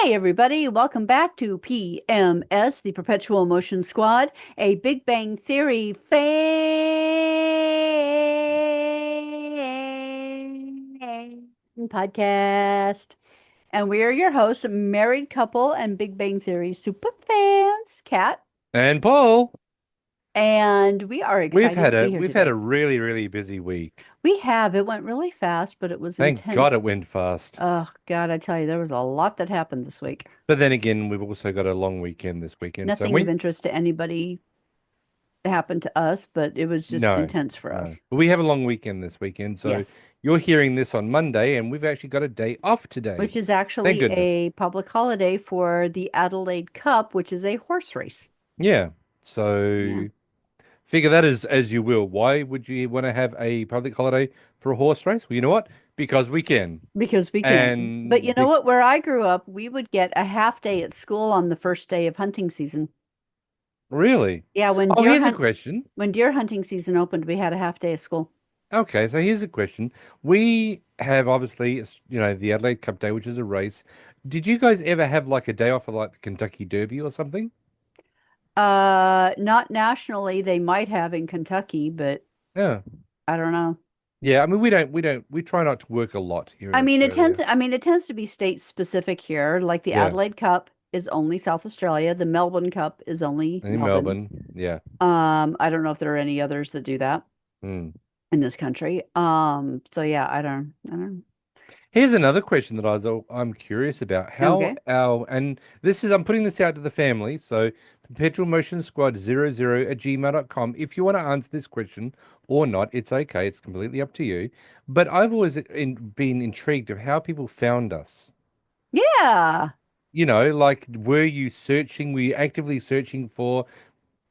Hey, everybody, welcome back to PMS, the Perpetual Motion Squad, a Big Bang Theory fan podcast. And we are your hosts, married couple and Big Bang Theory super fans, Kat. And Paul, And we are we've excited had to be a here we've had today. a really busy week. It went really fast, but it was Thank intense. God it went fast. Oh, God, I tell you, there was a lot that happened this week. But then again, we've also got a long weekend this weekend. So Nothing of we interest to anybody happened to us, but it was just no, intense for no. us. But we have a long weekend this weekend. So Yes, you're hearing this on Monday, and we've actually got a day off today. which is Thank actually goodness. a public holiday for the Adelaide Cup, which is a horse race. Yeah. Yeah, So figure that as you will. Why would you want to have a public holiday for a horse race? Well, you know what? Because we can. because we can. But you And know be what? Where I grew up, we would get a half day at school on the first day of hunting season. Really? Yeah, Oh, here's a question. when deer hunting season opened, we had a half day of school. Okay, so here's a question. We have obviously, the Adelaide Cup Day, which is a race. Did you guys ever have like a day off of like the Kentucky Derby or something? Not nationally, they might have in Kentucky, but Yeah. I don't know. Yeah, I mean we try not to work a lot here in Australia. It tends to be state specific here. Like the Yeah, Adelaide Cup is only South Australia. The Melbourne Cup is only in Melbourne. Melbourne. Yeah. I don't know if there are any others that do that Hmm. in this country. So yeah, I don't. Here's another question that I'm curious about. How Okay. and this is I'm putting this out to the family. So Perpetual Motion Squad 00@gmail.com. If you want to answer this question or not, it's okay. It's completely up to you. But I've always been intrigued of how people found us. Yeah. Like were you actively searching for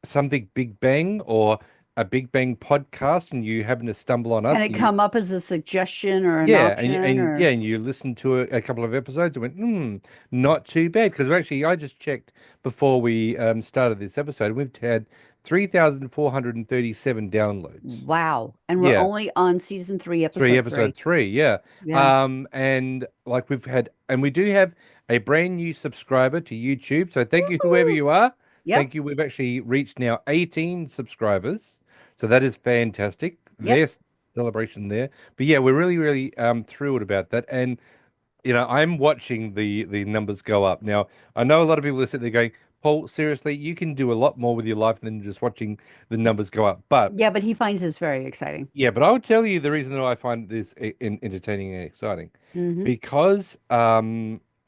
something Big Bang or a Big Bang podcast and you happen to stumble on Can us it and you come up as a suggestion or an yeah, option yeah, or and you listened to a couple of episodes and went, not too bad. Because actually, I just checked before we started this episode, we've had 3,437 downloads. wow. And we're Yeah, only on season three, three episode episode three. three. Yeah, Yeah. and like we do have a brand new subscriber to YouTube. So thank you, whoever Woo! you are. Yep. Thank you. We've actually reached now 18 subscribers, so that is fantastic. Yep. Their celebration there. But yeah, we're really thrilled about that. And I'm watching the numbers go up. Now, I know a lot of people are sitting there going, Paul, seriously, you can do a lot more with your life than just watching the numbers go up. But Yeah, but he finds this very exciting. yeah, but I would tell you the reason that I find this entertaining and exciting. Hmm. Because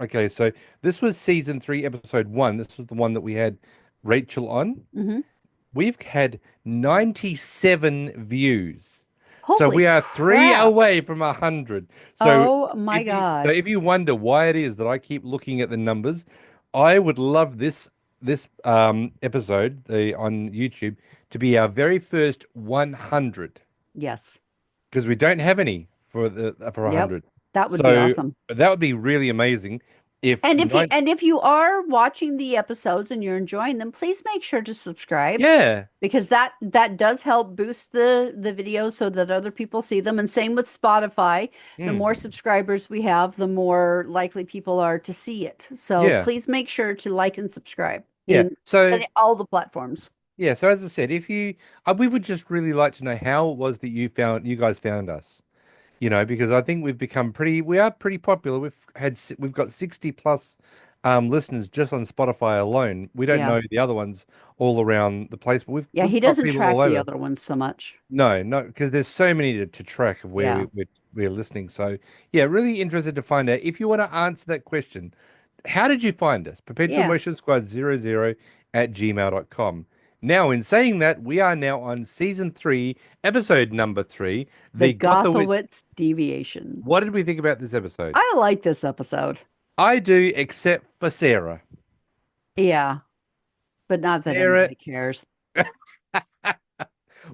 okay, so this was season 3, episode 1. This was the one that we had Rachel on. Hmm. We've had 97 views. So Holy we are three crap. away from 100. So Oh my God. if you wonder why it is that I keep looking at the numbers, I would love this episode on YouTube to be our very first 100 Yes. because we don't have any for Yep. 100. That would be So awesome. that would be really amazing if nine. And if you are watching the episodes and you're enjoying them, please make sure to subscribe Yeah. because that does help boost the videos so that other people see them. And same with Spotify. The Mm, more subscribers we have, the more likely people are to see it. So yeah. please make sure to like and subscribe Yeah. So in all the platforms. yeah, so as I said, if you we would just really like to know how it was that you guys found us. Because I think we are pretty popular. We've got 60 plus listeners just on Spotify alone. We don't Yeah. know the other ones all around the place, but we've Yeah, he we've got doesn't people all track the over. other ones so much. No, no, because there's so many to track of where Yeah. we're listening. So yeah, really interested to find out. If you want to answer that question, how did you find us? Perpetual Yeah. Motion Squad 00@gmail.com. Now, in saying that, we are now on season 3, episode number 3, The the Gothowitz. Gothowitz Deviation. What did we think about this episode? I like this episode. I do, except for Sarah. Yeah, but not that Sarah, anybody cares.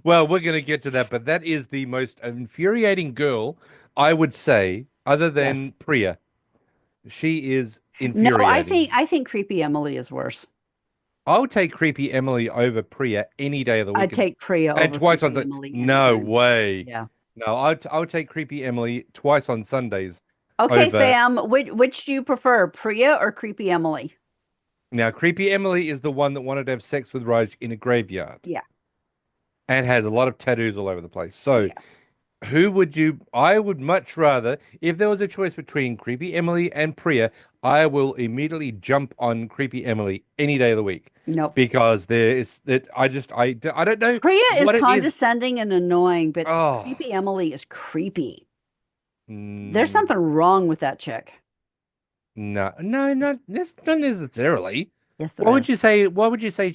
well, we're going to get to that, but that is the most infuriating girl, I would say, other Yes. than Priya. She is No, infuriating. I think creepy Emily is worse. I would take creepy Emily over Priya any day of the week, I'd take Priya and over twice on creepy Sunday. Emily No anytime. way. Yeah. No, I would take creepy Emily twice on Sundays Okay, over. fam, which do you prefer, Priya or Creepy Emily? Now, Creepy Emily is the one that wanted to have sex with Raj in a graveyard Yeah, and has a lot of tattoos all over the place. So, yeah. who would you? I would much rather, if there was a choice between Creepy Emily and Priya, I will immediately jump on Creepy Emily any day of the week Nope. because there is that I don't know Priya is what it is. condescending and annoying, but Oh, Creepy Emily is creepy. There's mm, something wrong with that chick. no, no, not necessarily. Yes, there What would is. you say? Why would you say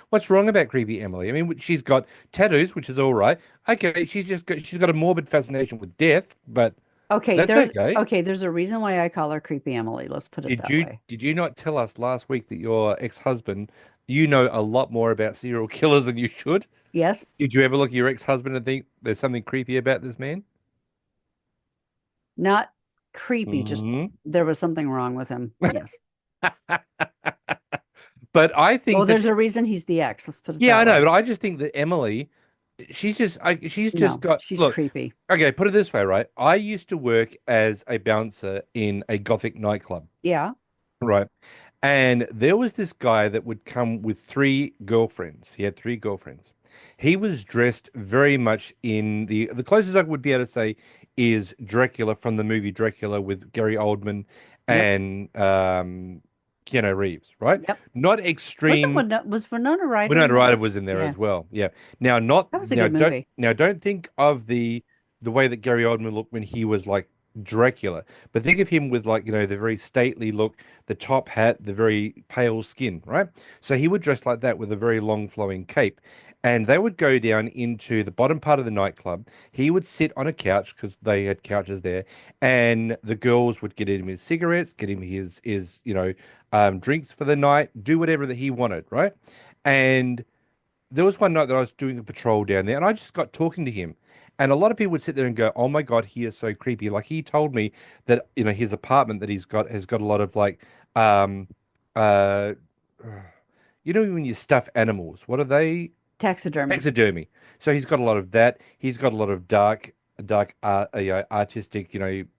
what's wrong about Creepy Emily? I mean, she's got tattoos, which is all right. Okay, she's got a morbid fascination with death, but Okay, that's okay. there's a reason why I call her Creepy Emily. Let's put it that way. Did you not tell us last week that your ex-husband, you know a lot more about serial killers than you should? Yes, Did you ever look at your ex-husband and think there's something creepy about this man? not creepy, just Hmm. there was something wrong with him. Yes. But I Well, think there's that a reason he's the ex. Let's put it yeah, I that know, way. but I just think that Emily, she's just No, got she's look. creepy. Okay, put it this way, right? I used to work as a bouncer in a gothic nightclub, Yeah. right? And there was this guy that would come with three girlfriends. He had three girlfriends. He was dressed very much in the closest I would be able to say is Dracula from the movie Dracula with Gary Oldman Yep. and Keanu Reeves, right? Yep. Not Wasn't extreme. Was Winona Ryder in Winona that Ryder one? was in there Yeah. as well. Yeah. Now, not That was a good movie. don't think of the way that Gary Oldman looked when he was like Dracula, but think of him with like the very stately look, the top hat, the very pale skin, right? So he would dress like that with a very long flowing cape, and they would go down into the bottom part of the nightclub. He would sit on a couch because they had couches there, and the girls would get him his cigarettes, get him his drinks for the night, do whatever that he wanted, right? And there was one night that I was doing a patrol down there and I just got talking to him. And a lot of people would sit there and go, "Oh my God, he is so creepy." Like he told me that, his apartment that he's got has got a lot of like um uh when you stuff animals, what are they? Taxidermy. Taxidermy. So he's got a lot of that. He's got a lot of dark art, artistic,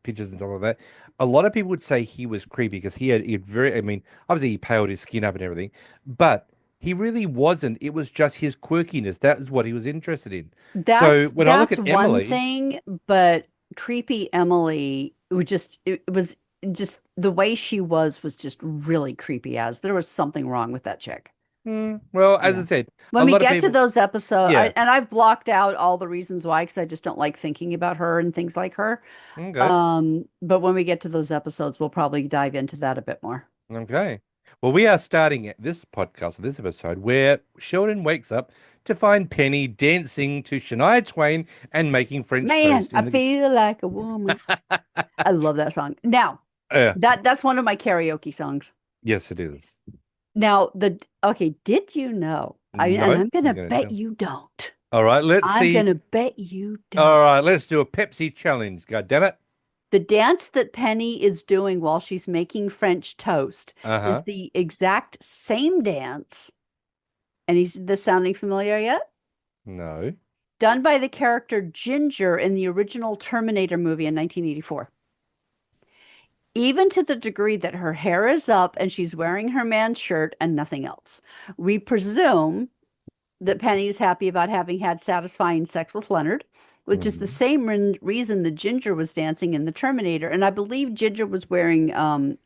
pictures and stuff like that. A lot of people would say he was creepy because he had very, I mean, obviously he paled his skin up and everything, but he really wasn't. It was just his quirkiness. That was what he was interested in. So when I look That's at one Emily, thing, but Creepy Emily would just it was just the way she was just really creepy as there was something wrong with that chick. well, as I Yeah. said, When a we lot of get to people, those episodes, yeah, and I've blocked out all the reasons why because I just don't like thinking about her and things like her. okay. But when we get to those episodes, we'll probably dive into that a bit more. Okay. Well, we are starting at this podcast, this episode, where Sheldon wakes up to find Penny dancing to Shania Twain and making French Man, toast I in the. feel like a woman. I love that song. Now, Yeah, that's one of my karaoke songs. yes, it is. Now, okay, did you know? And No, I'm gonna you're gonna bet tell. you don't. All right, let's I'm see. gonna bet you don't. All right, let's do a Pepsi challenge. God damn it. The dance that Penny is doing while she's making French toast is Uh-huh. the exact same dance. And is this sounding familiar yet? No. Done by the character Ginger in the original Terminator movie in 1984. Even to the degree that her hair is up and she's wearing her man's shirt and nothing else. We presume that Penny is happy about having had satisfying sex with Leonard, which is the Mhm. same reason the Ginger was dancing in the Terminator. And I believe Ginger was wearing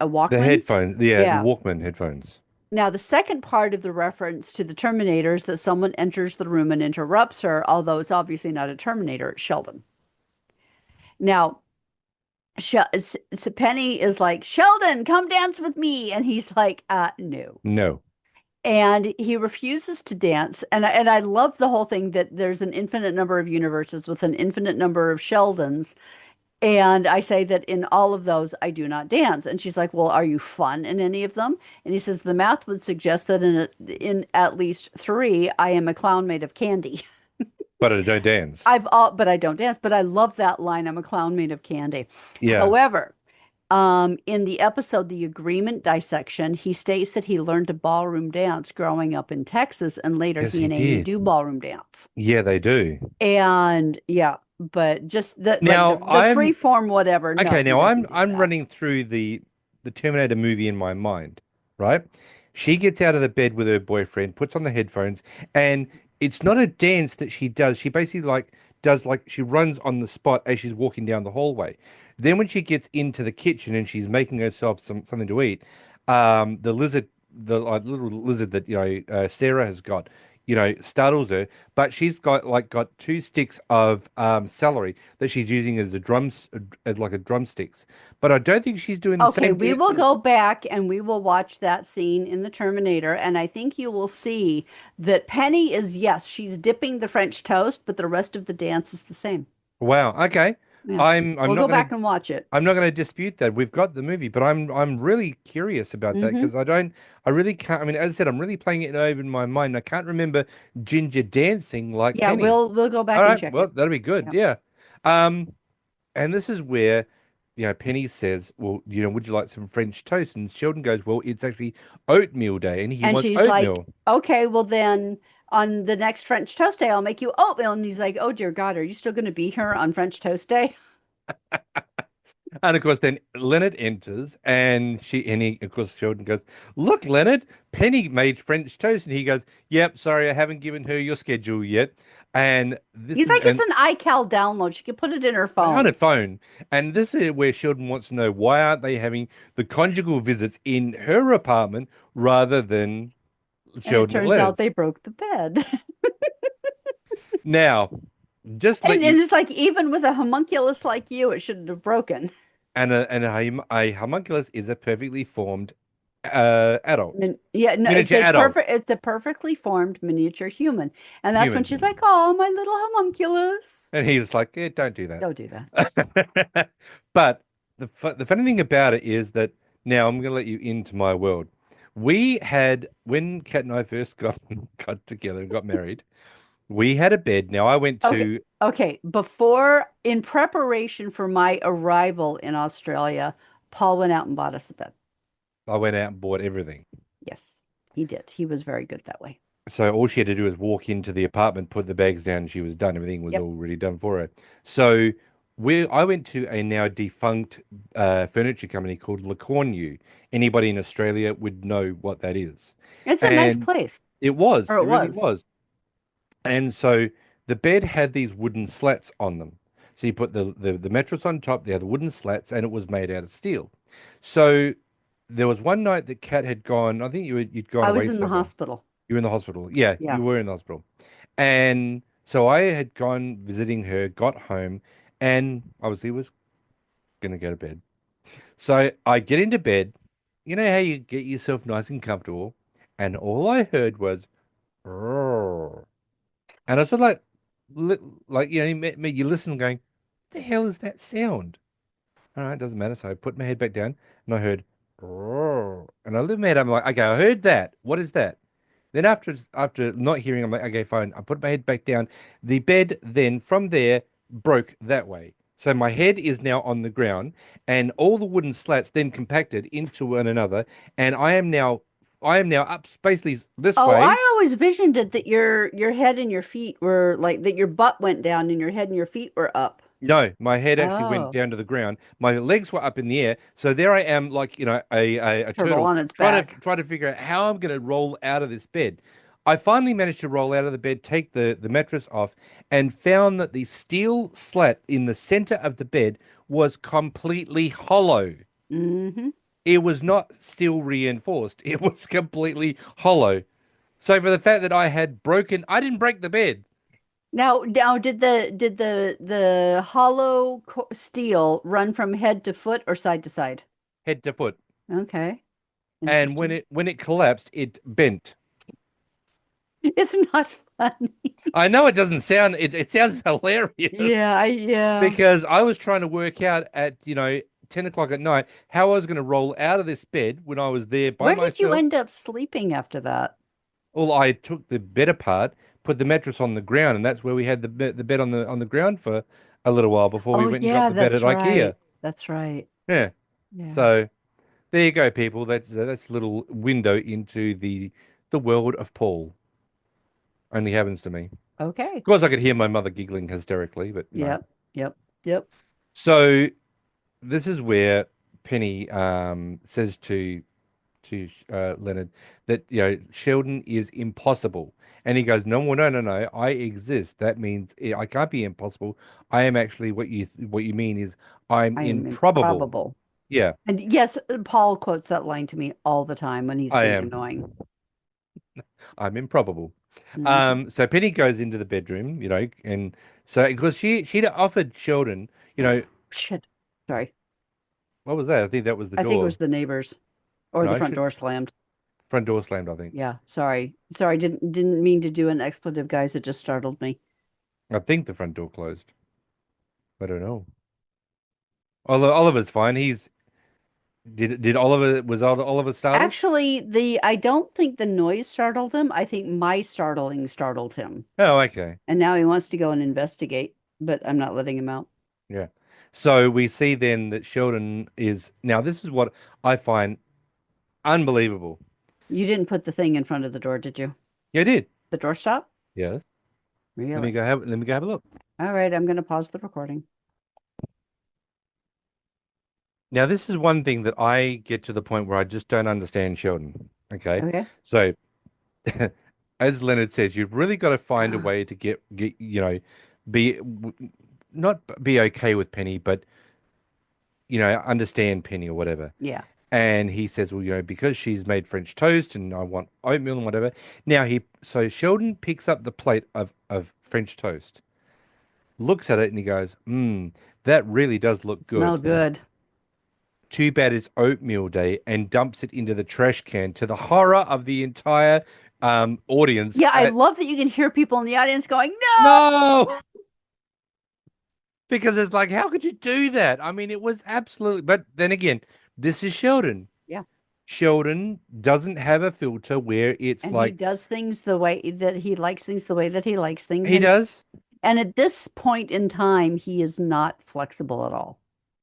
a The Walkman. headphones, yeah, the Yeah. Walkman headphones. Now, the second part of the reference to the Terminator is that someone enters the room and interrupts her, although it's obviously not a Terminator, it's Sheldon. Now, Penny is like, Sheldon, come dance with me. And he's like, no. No. And he refuses to dance. And I love the whole thing that there's an infinite number of universes with an infinite number of Sheldons. And I say that in all of those, I do not dance. And she's like, well, are you fun in any of them? And he says, the math would suggest that in at least three, I am a clown made of candy. But I don't dance. But I don't dance. But I love that line. I'm a clown made of candy. Yeah. However, in the episode, The Agreement Dissection, he states that he learned to ballroom dance growing up in Texas, and later Yes, he he and Amy did. do ballroom dance. Yeah, they do. And yeah. but just the like Now the free form whatever. No, okay, he now doesn't do I'm that. running through the Terminator movie in my mind, right? She gets out of the bed with her boyfriend, puts on the headphones, and it's not a dance that she does. She basically like does like she runs on the spot as she's walking down the hallway. Then when she gets into the kitchen and she's making herself something to eat, the lizard, the little lizard that Sarah has got, startles her. But she's got two sticks of celery that she's using as as like a drumsticks. But I don't think she's doing the Okay, same we will dances. go back and we will watch that scene in the Terminator, and I think you will see that Penny is, yes, she's dipping the French toast, but the rest of the dance is the same. Wow. Okay. Yeah. I'm We'll not go gonna back and watch it. I'm not gonna dispute that. We've got the movie, but I'm really curious about that Hmm. because I really can't. I mean, as I said, I'm really playing it over in my mind. I can't remember Ginger dancing like Yeah, Penny. we'll go All back and right. check Well, it. that'll be good. Yeah. Yeah. Um, and this is where, Penny says, "Well, would you like some French toast?" And Sheldon goes, "Well, it's actually oatmeal day, and he And wants she's like, oatmeal." okay, well then on the next French toast day, I'll make you oatmeal. And he's like, oh dear God, are you still going to be here on French toast day? And of course, then Leonard enters, and of course, Sheldon goes, "Look, Leonard, Penny made French toast," and he goes, "Yep, sorry, I haven't given her your schedule yet." And this He's is like, it's and an iCal download. She can put it in her on a phone. phone, and this is where Sheldon wants to know why aren't they having the conjugal visits in her apartment rather than And it Sheldon and turns out Leonard's. they broke the bed. Now, just let And you it's like, even with a homunculus like you, it shouldn't have broken. a homunculus is a perfectly formed adult, Yeah, no, miniature adult it's a perfectly formed miniature human. And that's when she's human. like, oh, my little homunculus. And he's like, "Yeah, don't do Don't do that. that." But the funny thing about it is that now I'm going to let you into my world. We had when Kat and I first got together and got married, we had a bed. Now Okay. Okay. Before, in preparation for my arrival in Australia, Paul went out and bought us a bed. I went out and bought everything. Yes, he did. He was very good that way. So all she had to do was walk into the apartment, put the bags down, and she was done. Everything was Yep. already done for her. So I went to a now defunct furniture company called LeCornu. Anybody in Australia would know what that is. It's a nice And place, or it it really was. was. And so the bed had these wooden slats on them. So you put the mattress on top, they had the wooden slats, and it was made out of steel. So there was one night that Kat had gone, I think you'd gone I was away in the somewhere. hospital. You were in the hospital. Yeah, Yeah. you were in the hospital. And so I had gone visiting her, got home, and obviously was gonna go to bed. So I get into bed. You know how you get yourself nice and comfortable, and all I heard was, "Roar." And I was sort of like you listen, going, "The hell is that sound?" All right, doesn't matter. So I put my head back down, and I heard, "Roar." And I lifted my head. I'm like, "Okay, I heard that. What is that?" Then after not hearing, I'm like, okay, fine. I put my head back down. The bed then from there broke that way. So my head is now on the ground, and all the wooden slats then compacted into one another, and I am now up basically this Oh, way. I always visioned it that your head and your feet were like that your butt went down and your head and your feet were up. No, my head actually went Oh, down to the ground. My legs were up in the air. So there I am, like, a turtle turtle, on its back. try to figure out how I'm going to roll out of this bed. I finally managed to roll out of the bed, take the mattress off, and found that the steel slat in the center of the bed was completely hollow. Hmm. It was not steel reinforced. It was completely hollow. So for the fact that I didn't break the bed Now, did the hollow steel run from head to foot or side to side? head to foot. Okay, And interesting. when it collapsed, it bent. It's not funny. I know it doesn't sound it sounds hilarious Yeah. because I was trying to work out at 10 o'clock at night how I was going to roll out of this bed when I was there by Where did you myself. end up sleeping after that? Well, I took the bed apart, put the mattress on the ground, and that's where we had the bed on the ground for a little while before we Oh went and got yeah, the bed at that's IKEA. right. That's right. Yeah. Yeah. So there you go, people. That's a little window into the world of Paul. Only happens to me. Okay. Of course, I could hear my mother giggling hysterically, but no. Yep. Yep. Yep. So this is where Penny says to Leonard that Sheldon is impossible, and he goes, "No, well, no, no, no, I exist. That means I can't be impossible. I am actually what you mean is I'm I am improbable. improbable. Yeah, And yes, Paul quotes that line to me all the time when he's I being am. annoying. I'm improbable." Mhm. So Penny goes into the bedroom, and so because she'd offered Sheldon, you know, Shit. Sorry. what was that? I think that was the I think it was door. the neighbors or the No, front shit, door slammed. front door slammed, I think. Yeah. Sorry. Sorry. Didn't mean to do an expletive, guys. It just startled me. I think the front door closed. I don't know. Oliver's fine. Did Oliver was Oliver startled? Actually, the I don't think the noise startled him. I think my startling startled him. Oh, okay. And now he wants to go and investigate, but I'm not letting him out. Yeah. So we see then that Sheldon is now this is what I find unbelievable. You didn't put the thing in front of the door, did you? Yeah, I did. The doorstop? Yes. Really? Let me go have a look. All right, I'm going to pause the recording. Now this is one thing that I get to the point where I just don't understand Sheldon. Okay. Okay. So as Leonard says, you've really got to find a way to get be not be okay with Penny, but understand Penny or whatever. Yeah. And he says, well, because she's made French toast and I want oatmeal and whatever. So Sheldon picks up the plate of French toast, looks at it and he goes, that really does look Smell good. good. Too bad it's oatmeal day and dumps it into the trash can to the horror of the entire audience. Yeah, I love that you can hear people in the audience going, "No!" No! Because it's like, how could you do that? I mean, it was absolutely, but then again, this is Sheldon. Yeah. Sheldon doesn't have a filter where it's And he like does things the way that he likes things the way that he likes things. he does. And at this point in time, he is not flexible at all.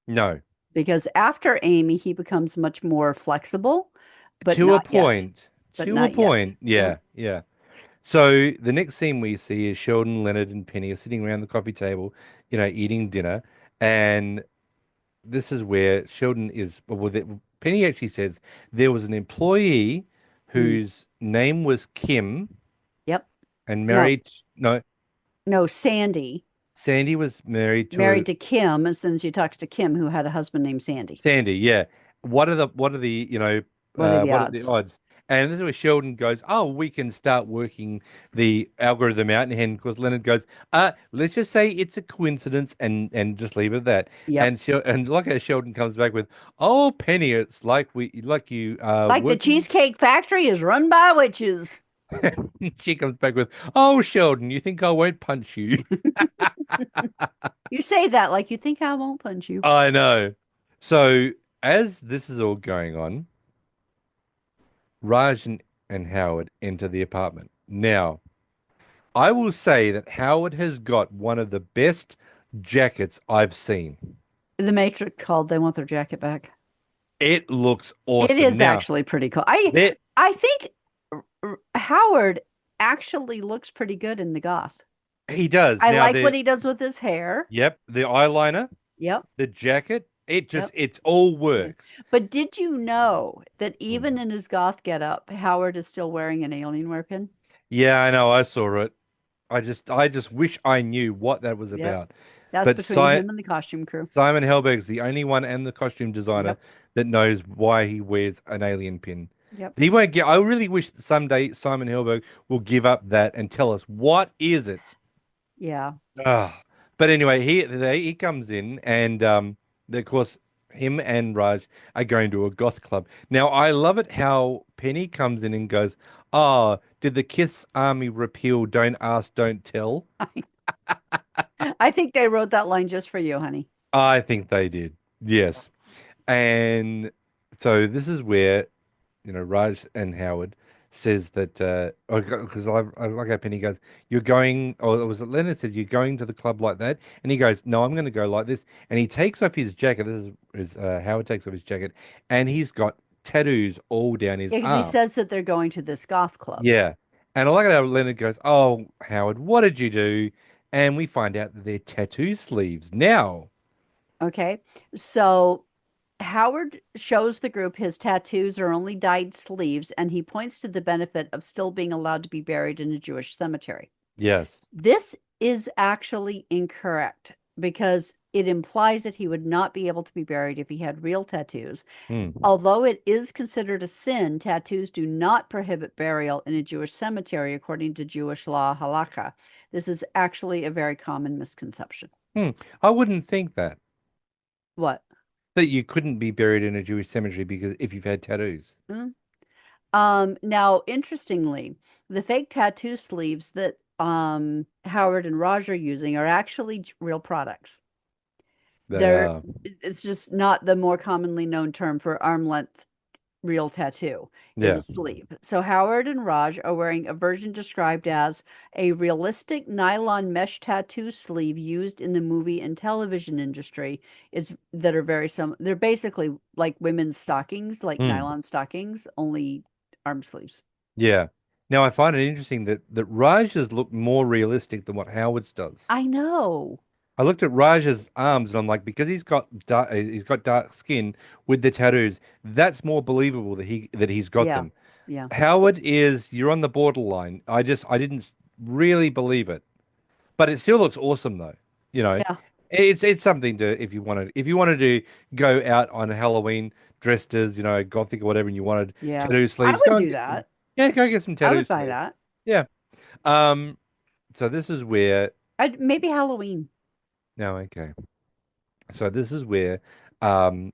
No, Because after Amy, he becomes much more flexible, but to a not yet. point. But To a not yet. point. Yeah, yeah. So the next scene we see is Sheldon, Leonard, and Penny are sitting around the coffee table, eating dinner, and this is where Sheldon is. Penny actually says there was an employee Mm, whose name was Kim yep. and No, married. No, no, Sandy Sandy was married to a married to Kim, and then she talks to Kim, who had a husband named Sandy. Sandy. Yeah. What are the what are the odds? odds? And this is where Sheldon goes, oh, we can start working the algorithm out. And of course, Leonard goes, let's just say it's a coincidence and just leave it at that. Yep. And like how Sheldon comes back with, oh, Penny, it's like you Like the working. Cheesecake Factory is run by witches. She comes back with, oh, Sheldon, you think I won't punch you? You say that like you think I won't punch you. I know. So as this is all going on, Raj and Howard enter the apartment. Now, I will say that Howard has got one of the best jackets I've seen. The Matrix called. They want their jacket back. It looks It awesome. is Now, actually pretty cool. there I think Howard actually looks pretty good in the goth. he does. I Now like what he does with his hair. the eyeliner, Yep. the jacket, Yep. it's all Yeah. works. But did you know that Mm. even in his goth getup, Howard is still wearing an Alienware pin? Yeah, I know. I saw it. I just wish I knew what that was Yep. about. That's But between him and the costume crew. Simon Helberg's the only one and the costume designer Yep. that knows why he wears an alien pin. Yep. He won't get. I really wish that someday Simon Helberg will give up that and tell us what is it. Yeah. Ah, but anyway, he comes in and of course him and Raj are going to a goth club. Now I love it how Penny comes in and goes, "Oh, did the Kiss Army repeal Don't Ask, Don't Tell?" I think they wrote that line just for you, honey. I think they did. Yes. And so this is where, Raj and Howard says that because I like how Penny goes, you're going, or it was Leonard said, you're going to the club like that, and he goes, no, I'm going to go like this, and he takes off his jacket. Howard takes off his jacket, and he's got tattoos all down his Yeah, because he arm. says that they're going to this goth club. Yeah, And I like it how Leonard goes, "Oh, Howard, what did you do?" And we find out that they're tattoo sleeves. Now, Okay. So Howard shows the group his tattoos are only dyed sleeves, and he points to the benefit of still being allowed to be buried in a Jewish cemetery. yes. This is actually incorrect because it implies that he would not be able to be buried if he had real tattoos. Hmm. Although it is considered a sin, tattoos do not prohibit burial in a Jewish cemetery according to Jewish law halakha. This is actually a very common misconception. Hmm. I wouldn't think What? that you couldn't be buried in a Jewish cemetery because if you've had tattoos. Hmm? Now, interestingly, the fake tattoo sleeves that Howard and Raj are using are actually real products. They They're are. it's just not the more commonly known term for arm length real tattoo is a Yeah. sleeve. So Howard and Raj are wearing a version described as a realistic nylon mesh tattoo sleeve used in the movie and television industry is that are very some they're basically like women's stockings, like Hmm. nylon stockings, only arm sleeves. Yeah. Now I find it interesting that Raj's look more realistic than what Howard's does. I know. I looked at Raj's arms and I'm like, because he's got dark skin with the tattoos, that's more believable that he's got Yeah. them. Yeah. Howard is you're on the borderline. I didn't really believe it, but it still looks awesome though. You know, Yeah. it's something to if you wanted to go out on Halloween dressed as gothic or whatever, and you wanted Yeah. tattoo I sleeves, would go and do get some. that. Yeah, go get some I tattoo would buy sleeves. that. Yeah. Um. So this is where Maybe Halloween. no, okay. So this is where um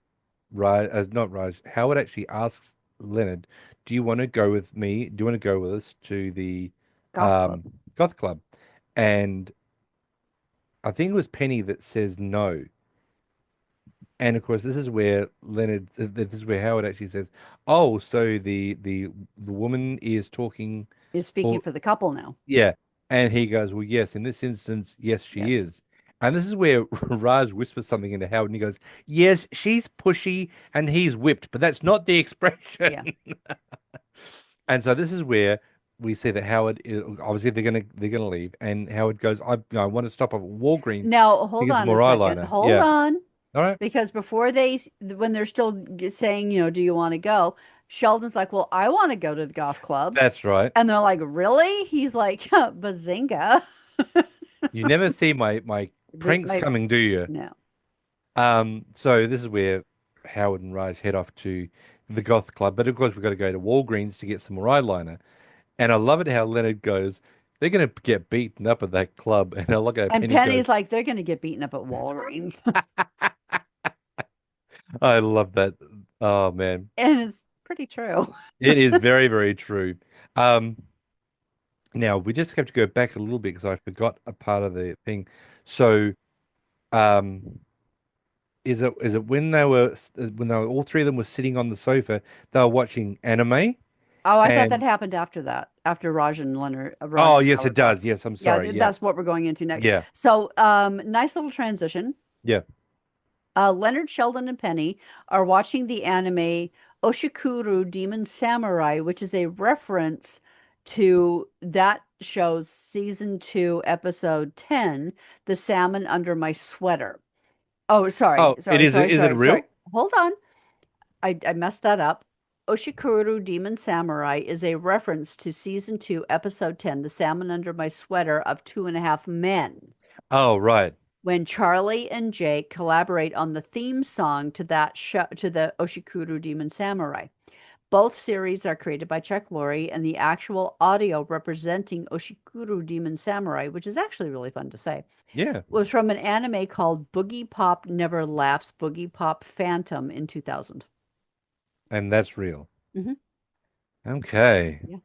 not Raj, Howard actually asks Leonard, "Do you want to go with me? Do you want to go with us to the Goth Club. goth club?" And I think it was Penny that says no. And of course, this is where this is where Howard actually says, "Oh, so the woman is talking, Is speaking or for the couple now. yeah." And he goes, "Well, yes, in this instance, yes, she Yes. is." And this is where Raj whispers something into Howard, and he goes, "Yes, she's pushy and he's whipped, but that's not the expression." Yeah. And so this is where we see that Howard is obviously they're gonna leave, and Howard goes, I want to stop at Walgreens Now, to hold get some on a more second. eyeliner." Hold Yeah. on. All right. Because before when they're still saying, do you want to go? Sheldon's like, well, I want to go to the golf club. That's right. And they're like, really? He's like, bazinga. You never see my pranks My, coming, do you? no. So this is where Howard and Raj head off to the goth club, but of course we've got to go to Walgreens to get some more eyeliner. And I love it how Leonard goes, they're gonna get beaten up at that club, and I look at And Penny goes, Penny's like, they're going to get beaten up at Walgreens. I love that. Oh man, And it's pretty true. it is very, very true. Um, Now we just have to go back a little bit because I forgot a part of the thing. So, um, is it when they were all three of them were sitting on the sofa, they were watching anime Oh, I thought that and happened after that, after Raj oh and yes, it Howard left. does. Yes, I'm Yeah, sorry. Yeah, that's what we're going into next. yeah, So, nice little transition. yeah, Leonard, Sheldon, and Penny are watching the anime Oshikuru Demon Samurai, which is a reference to that show's season 2, episode 10, The Salmon Under My Sweater. Oh, sorry, Oh, it sorry, is. sorry, Is it sorry, sorry. real? Hold on. I messed that up. Oshikuru Demon Samurai is a reference to season 2, episode 10, The Salmon Under My Sweater of Two and a Half Men, Oh, right. when Charlie and Jake collaborate on the theme song to that show, to the Oshikuru Demon Samurai. Both series are created by Chuck Lorre, and the actual audio representing Oshikuru Demon Samurai, which is actually really fun to say, Yeah, was from an anime called Boogie Pop Never Laughs Boogie Pop Phantom in 2000. and that's real. Hmm. Okay. Yeah.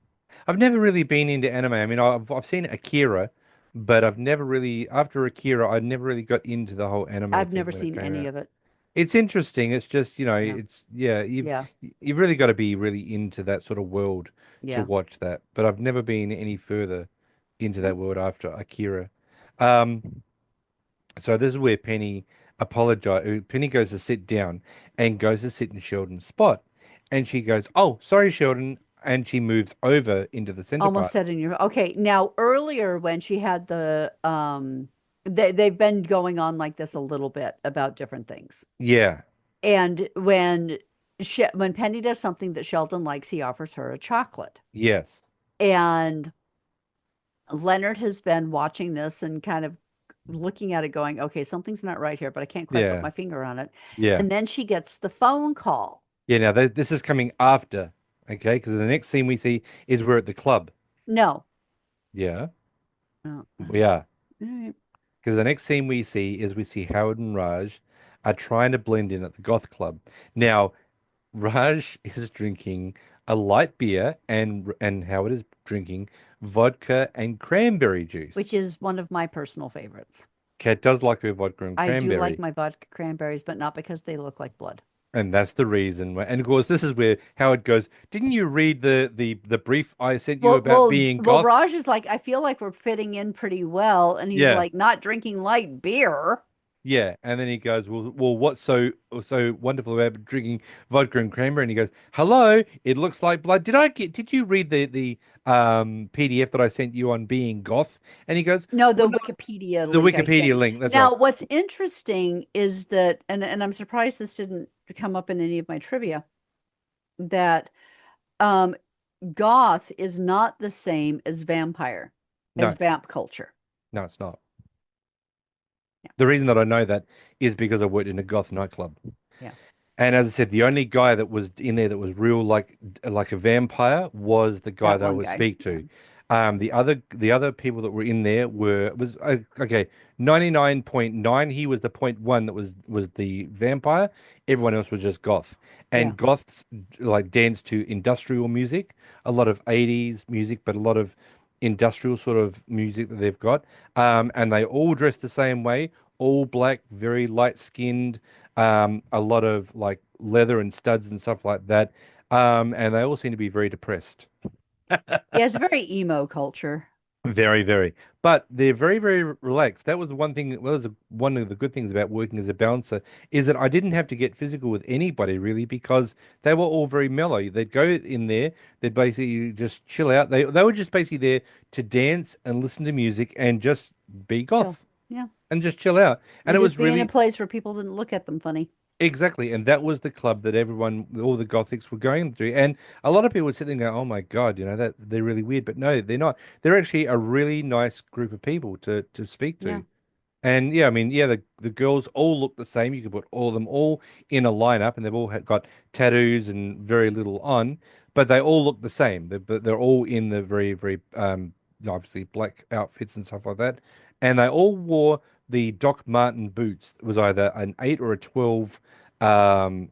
I've never really been into anime. I mean, I've seen Akira, but I've never really after Akira, I never really got into the whole anime I've thing never when it seen came any out. of it. It's interesting. It's just, Yeah. it's yeah, Yeah. you've really got to be really into that sort of world to Yeah. watch that. But I've never been any further into Mm. that world after Akira. Um, so this is where Penny goes to sit down and goes to sit in Sheldon's spot, and she goes, "Oh, sorry, Sheldon. and she moves over into the center Almost part. said in your okay. Now earlier when she had the they've been going on like this a little bit about different things. Yeah. And when Penny does something that Sheldon likes, he offers her a chocolate. Yes. And Leonard has been watching this and kind of looking at it going, okay, something's not right here, but I can't quite put Yeah. my finger on it. Yeah. And then she gets the phone call. Yeah. Now this is coming after, okay? Because the next scene we see is we're at the club. No. Yeah, No. we are. All right. Because the next scene we see is we see Howard and Raj are trying to blend in at the goth club. Now, Raj is drinking a light beer and Howard is drinking vodka and cranberry juice. Which is one of my personal favorites. Kat does like her vodka and I do like cranberry, my vodka cranberries, but not because they look like blood. and that's the reason. And of course, this is where Howard goes, "Didn't you read the brief I sent you Well, about well, being well, goth?" Raj is like, I feel like we're fitting in pretty well, and he's Yeah. like, not drinking light beer. Yeah, and then he goes, "Well, what's so wonderful about drinking vodka and cranberry?" And he goes, "Hello, it looks like blood. Did you read the PDF that I sent you on being goth?" And he goes, No, "Well, the no, Wikipedia the link I Wikipedia sent. link. That's right. Now, what's interesting is that, and I'm surprised this didn't come up in any of my trivia, that um, goth is not the same as vampire, as No, vamp culture. no, it's not. Yeah, The reason that I know that is because I worked in a goth nightclub. yeah, And as I said, the only guy that was in there that was real like a vampire was the guy that that I one would guy. speak Yeah. to. The other people that were in there was okay, 99.9. He was the point one that was the vampire. Everyone else was just goth. Yeah. And goths like dance to industrial music, a lot of 80s music, but a lot of industrial sort of music that they've got. And they all dress the same way, all black, very light skinned, a lot of like leather and studs and stuff like that. And they all seem to be very depressed. Yeah, it's a very emo culture. Very, very. But they're very, very relaxed. That was one thing. That was one of the good things about working as a bouncer is that I didn't have to get physical with anybody really because they were all very mellow. They'd go in there, they'd basically just chill out. They were just basically there to dance and listen to music and just be Chill. goth Yeah. and just chill out. And And it just was be in a really place where people didn't look at them funny. exactly, and that was the club that everyone, all the Gothics were going to. And a lot of people would sit there and go, "Oh my God, that they're really weird." But no, they're not. They're actually a really nice group of people to speak Yeah. to. And yeah, I mean, yeah, the girls all look the same. You could put all them all in a lineup, and they've all got tattoos and very little on, but they all look the same. They're all in the very, very obviously black outfits and stuff like that, and they all wore the Doc Marten boots. It was either an 8 or a 12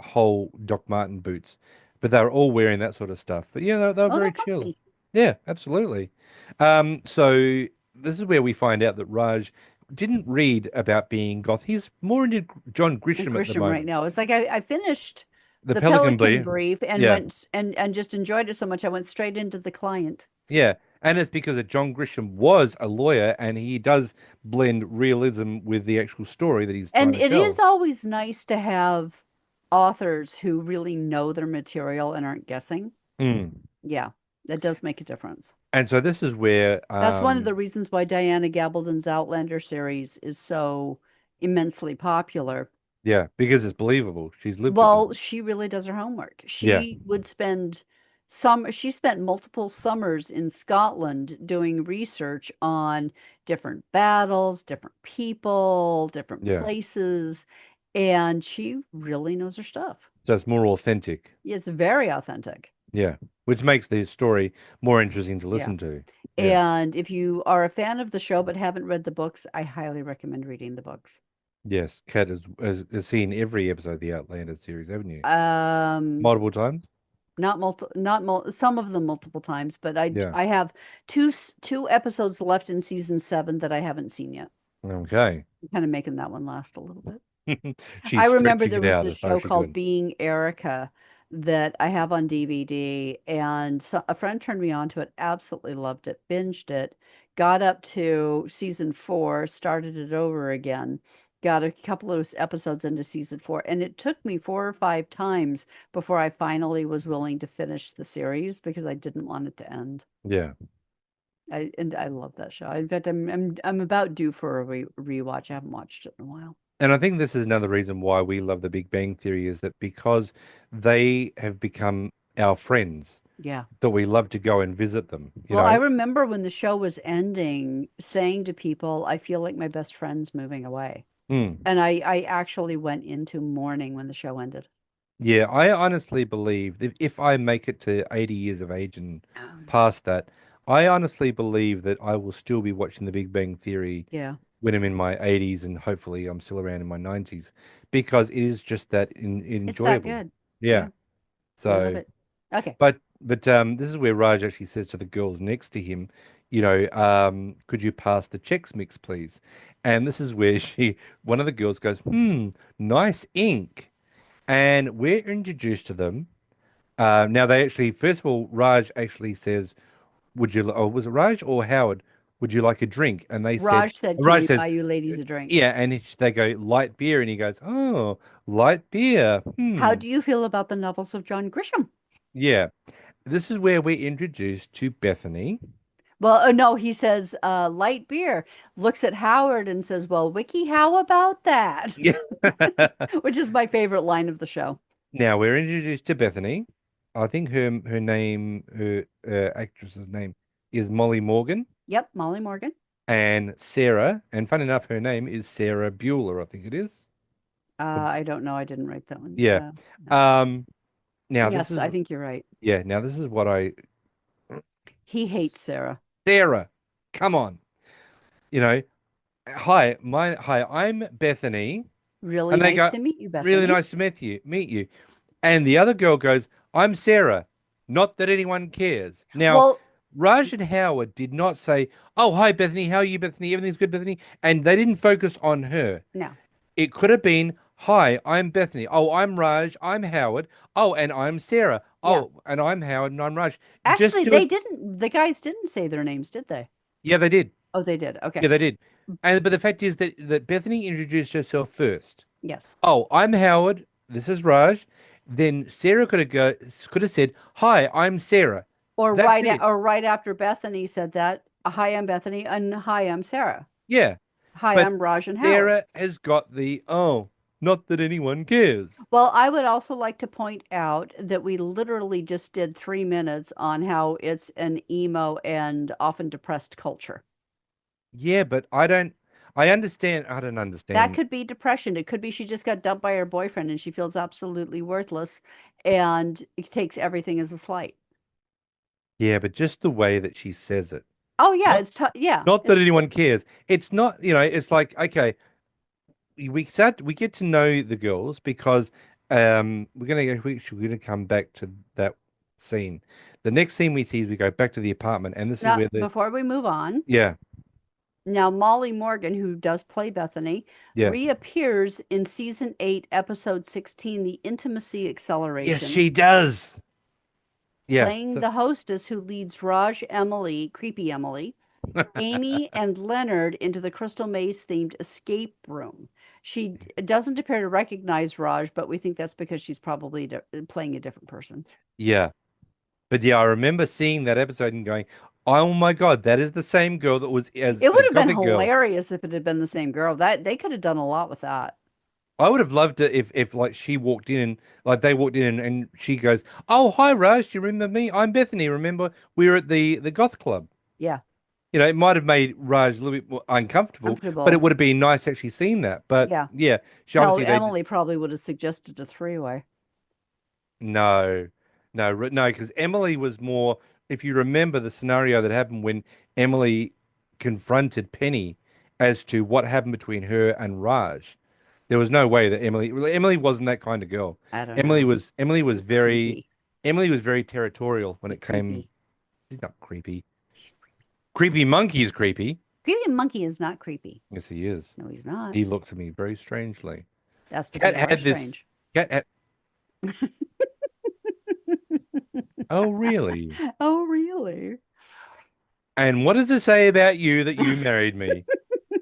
hole Doc Marten boots, but they were all wearing that sort of stuff. But yeah, they were Oh, very they're chill. comfy. Yeah, absolutely. So this is where we find out that Raj didn't read about being goth. He's more into John And Grisham at the Grisham right moment. now. It's like I finished The the Pelican Pelican Bee. brief and Yeah. went and just enjoyed it so much I went straight into the client. Yeah. And it's because that John Grisham was a lawyer and he does blend realism with the actual story that he's trying And to it is tell. always nice to have authors who really know their material and aren't guessing. Mm. Yeah, that does make a difference. And so this is where That's one of the reasons why Diana Gabaldon's Outlander series is so immensely popular. yeah, because it's believable. She's lived it. Well, she really does her homework. Yeah. She spent multiple summers in Scotland doing research on different battles, different people, different Yeah. places, and she really knows her stuff. So it's more authentic. It's very authentic. Yeah. Which makes the story more interesting to Yeah. listen to. Yeah. And if you are a fan of the show but haven't read the books, I highly recommend reading the books. Yes. Kat has seen every episode of the Outlander series, haven't you? Um, Multiple times? some of them multiple times, but Yeah. I have two episodes left in season 7 that I haven't seen yet. Okay. I'm kind of making that one last a little bit. I She's remember stretching there it was out this as far show as she called could. Being Erica that I have on DVD, and a friend turned me on to it, absolutely loved it, binged it, got up to season 4, started it over again, got a couple of episodes into season 4, and it took me 4 or 5 times before I finally was willing to finish the series because I didn't want it to end. Yeah. I love that show. In fact, I'm about due for a rewatch. I haven't watched it in a while. And I think this is another reason why we love The Big Bang Theory is that because they have become our friends, Yeah. that we love to go and visit them, you Well, I know? remember when the show was ending, saying to people, I feel like my best friend's moving away. Mm. And I actually went into mourning when the show ended. Yeah, I honestly believe that if I make it to 80 years of age and Um, past that, I honestly believe that I will still be watching The Big Bang Theory Yeah. when I'm in my 80s and hopefully I'm still around in my 90s because it is just that It's that enjoyable. good. Yeah. Yeah. I love So, it. Okay. but this is where Raj actually says to the girls next to him, could you pass the Chex Mix, please? And this is where one of the girls goes, nice ink. And we're introduced to them. Now they actually, first of all, Raj actually says, or was it Raj or Howard? Would you like a drink? And they said, Raj said, "Can Raj we says, buy you ladies a drink?" yeah. And they go, light beer. And he goes, oh, light beer. How Hmm. do you feel about the novels of John Grisham? Yeah. This is where we're introduced to Bethany. Well, no, he says, light beer. Looks at Howard and says, well, Wiki, how about that? Yeah. Which is my favorite line of the show. Now we're introduced to Bethany. I think her name, her actress's name is Molly Morgan, Yep, Molly Morgan. and Sarah. And fun enough, her name is Sarah Bueller, I think it is. I don't know. I didn't write that one. Yeah. No. Um, now this Yes, is I think you're right. yeah, now this is what I He hates Sarah. Sarah, come on. You know, hi, I'm Bethany. Really And they nice go, to meet you, really Bethany. nice to meet you. And the other girl goes, I'm Sarah. Not that anyone cares. Now, Well, Raj and Howard did not say, oh, hi, Bethany. How are you, Bethany? Everything's good, Bethany. And they didn't focus on her. no. It could have been, hi, I'm Bethany. Oh, I'm Raj. I'm Howard. Oh, and I'm Sarah. Yeah. Oh, and I'm Howard and I'm Raj. Just Actually, do they it. didn't, the guys didn't say their names, did they? Yeah, they did. Oh, they did. Okay. Yeah, they did. And but the fact is that Bethany introduced herself first. Yes. Oh, I'm Howard. This is Raj. Then Sarah could have said, "Hi, I'm Sarah." That's it. Or right after Bethany said that, hi, I'm Bethany, and hi, I'm Sarah. Yeah. Hi, But I'm Raj and Howard. Sarah has got the not that anyone cares. Well, I would also like to point out that we literally just did 3 minutes on how it's an emo and often depressed culture. Yeah, but I don't. I understand. I don't That understand. could be depression. It could be she just got dumped by her boyfriend and she feels absolutely worthless and it takes everything as a slight. Yeah, but just the way that she says it. Oh yeah, Not it's yeah. not that anyone cares. It's not. It's like okay. We get to know the girls because we're gonna come back to that scene. The next scene we see is we go back to the apartment, and this is Now, where before we move on, yeah, now Molly Morgan, who does play Bethany, yeah, reappears in season 8, episode 16, The Intimacy yes, Acceleration, she does. Yeah, playing so the hostess who leads Raj, Emily, creepy Emily, Amy, and Leonard into the Crystal Maze themed escape room. She doesn't appear to recognize Raj, but we think that's because she's probably playing a different person. yeah, but yeah, I remember seeing that episode and going, "Oh my God, that is the same girl that was as It the would have been gothic girl." hilarious if it had been the same girl. That they could have done a lot with that. I would have loved it if like she walked in and like they walked in and she goes, "Oh, hi, Raj, do you remember me? I'm Bethany. Remember we were at the goth club." Yeah, It might have made Raj a little bit more uncomfortable, but it comfortable. would have been nice actually seeing that. But Yeah. yeah, she Hell, obviously Emily probably would have suggested a three-way. no, no, because Emily was more. If you remember the scenario that happened when Emily confronted Penny as to what happened between her and Raj, there was no way that Emily wasn't that kind of girl. I don't Emily know. was Emily was You're very creepy. Emily was very territorial when You're it came. creepy. He's not creepy. Creepy monkey is creepy. Creepy monkey is not creepy. Yes, he is. No, he's not. He looks at me very strangely. That's because Cat you are had this. strange. Cat had, oh, really? Oh, really? And what does it say about you that you married me?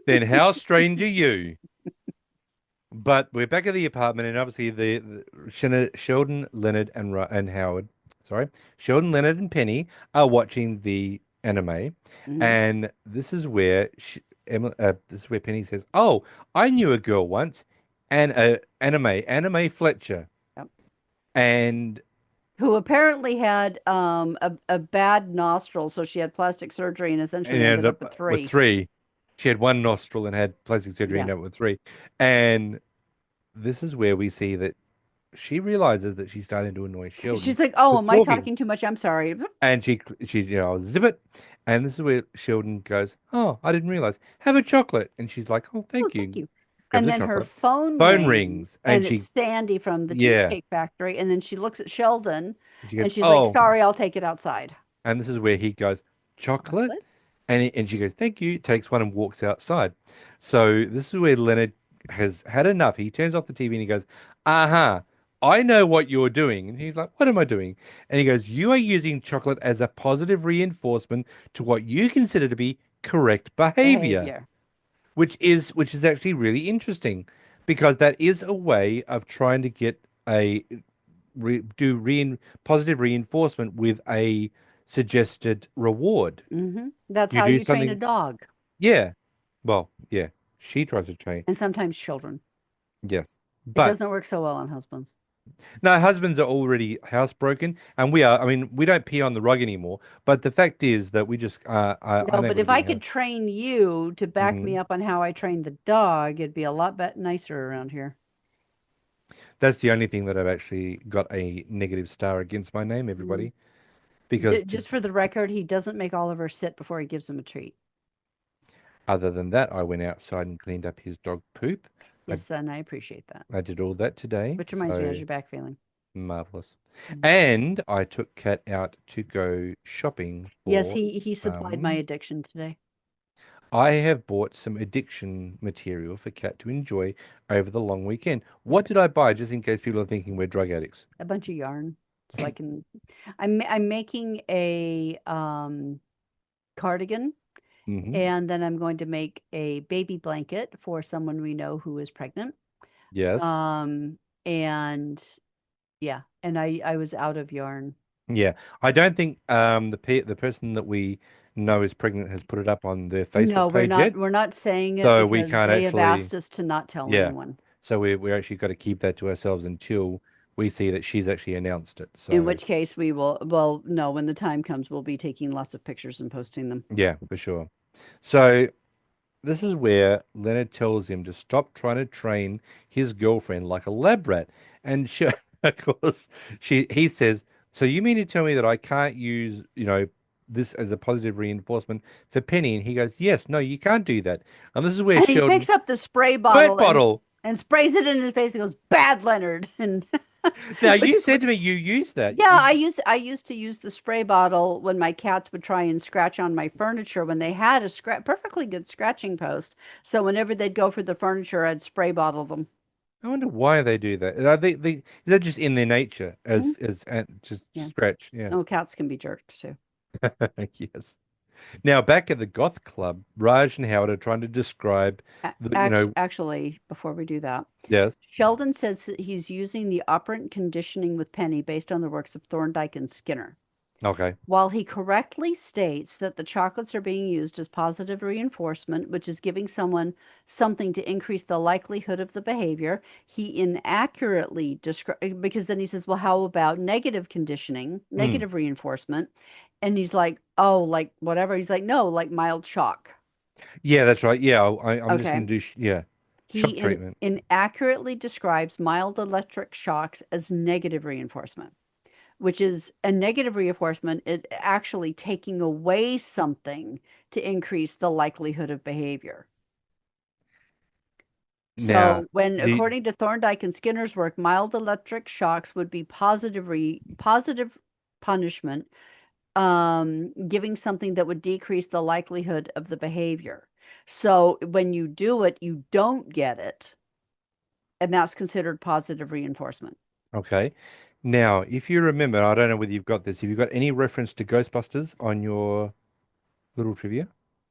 Then how strange are you? But we're back at the apartment, and obviously Sheldon, Leonard, and Howard, sorry, Sheldon, Leonard, and Penny are watching the anime, Hmm. and this is where Penny says, "Oh, I knew a girl once, and anime Fletcher, Yep. and Who apparently had a bad nostril, so she had plastic surgery and essentially ended ended up up with with three. three. She had one nostril and had plastic surgery, Yeah. and ended up with three, and this is where we see that she realizes that she's starting to annoy Sheldon She's like, "Oh, with am I talking. talking too much? I'm sorry." And she zip it. And this is where Sheldon goes, "Oh, I didn't realize. Have a chocolate." And she's like, "Oh, Oh, thank thank you." you. Grabs And a then her chocolate. phone Phone rings, rings, and and it's she Sandy from the yeah. Cheesecake Factory. And then she looks at Sheldon, And she and goes, she's like, "Oh." "Sorry, I'll take it outside." And this is where he goes, "Chocolate?" Chocolate? And she goes, "Thank you." Takes one and walks outside. So this is where Leonard has had enough. He turns off the TV and he goes, "Uh-huh. I know what you're doing." And he's like, "What am I doing?" And he goes, "You are using chocolate as a positive reinforcement to what you consider to be correct behavior." Behavior. Which is actually really interesting because that is a way of trying to get a positive reinforcement with a suggested reward. That's You how do you train a something, dog, yeah. Well, yeah. She tries to train, and sometimes children. yes. It But doesn't work so well on husbands. no, husbands are already housebroken, and we are. I mean, we don't pee on the rug anymore. But the fact is that we just are No, but unable to if be I could house. train you to back me Mhm. up on how I train the dog, it'd be a lot nicer around here. That's the only thing that I've actually got a negative star against my name, Mm. everybody. Because Just for the record, he doesn't make Oliver sit before he gives him a treat. other than that, I went outside and cleaned up his dog poop. I Yes, and I appreciate that. I did all that today, Which reminds me, how's so your back feeling? marvelous. Mm. And I took Kat out to go shopping Yes, for he supplied my addiction today. I have bought some addiction material for Kat to enjoy over the long weekend. What did I buy, just in case people are thinking we're drug addicts? A bunch of yarn, so I can. I'm making a cardigan, and then I'm going to make a baby blanket for someone we know who is pregnant. Yes. Um, and yeah, and I was out of yarn. Yeah. I don't think the person that we know is pregnant has put it up on their No, Facebook page yet, we're not saying it so we because can't they have actually. asked us to not tell Yeah. anyone. So we actually got to keep that to ourselves until we see that she's actually announced it. In So which case we will, well, no, when the time comes, we'll be taking lots of pictures and posting them. yeah, for sure. So this is where Leonard tells him to stop trying to train his girlfriend like a lab rat. And she, of course, he says, "So you mean to tell me that I can't use, this as a positive reinforcement for Penny?" And he goes, "Yes, no, you can't do that." And this is where And he Sheldon, picks up the spray squirt bottle bottle. and sprays it in his face and goes, "Bad, Leonard." And Now which, you said to me you use that. yeah, I used to use the spray bottle when my cats would try and scratch on my furniture when they had a perfectly good scratching post. So whenever they'd go for the furniture, I'd spray bottle them. I wonder why they do that. Is that just in their nature Mhm. as just Yeah. scratch? Yeah. Oh, cats can be jerks too. Yes. Now, back at the Goth Club, Raj and Howard are trying to describe Actually, before we do that, yes, Sheldon says that he's using the operant conditioning with Penny based on the works of Thorndike and Skinner. okay, While he correctly states that the chocolates are being used as positive reinforcement, which is giving someone something to increase the likelihood of the behavior, he inaccurately describes, because then he says, well, how about negative conditioning, mm. negative reinforcement? And he's like, oh, like whatever. He's like, no, like mild shock. Yeah, that's right. Yeah, I'm just Okay. going to do He shock treatment. inaccurately describes mild electric shocks as negative reinforcement, which is a negative reinforcement, it actually taking away something to increase the likelihood of behavior. Now, So when, the according to Thorndike and Skinner's work, mild electric shocks would be positive punishment, giving something that would decrease the likelihood of the behavior. So when you do it, you don't get it, and that's considered positive reinforcement. okay. Now, if you remember, I don't know whether you've got this. Have you got any reference to Ghostbusters on your little trivia?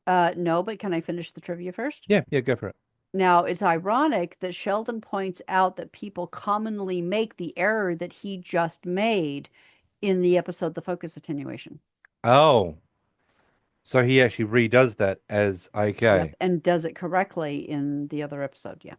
No, but can I finish the trivia first? Yeah, yeah, go for it. Now, it's ironic that Sheldon points out that people commonly make the error that he just made in the episode The Focus Attenuation. Oh, so he actually redoes that as Yep, okay. and does it correctly in the other episode. Yeah.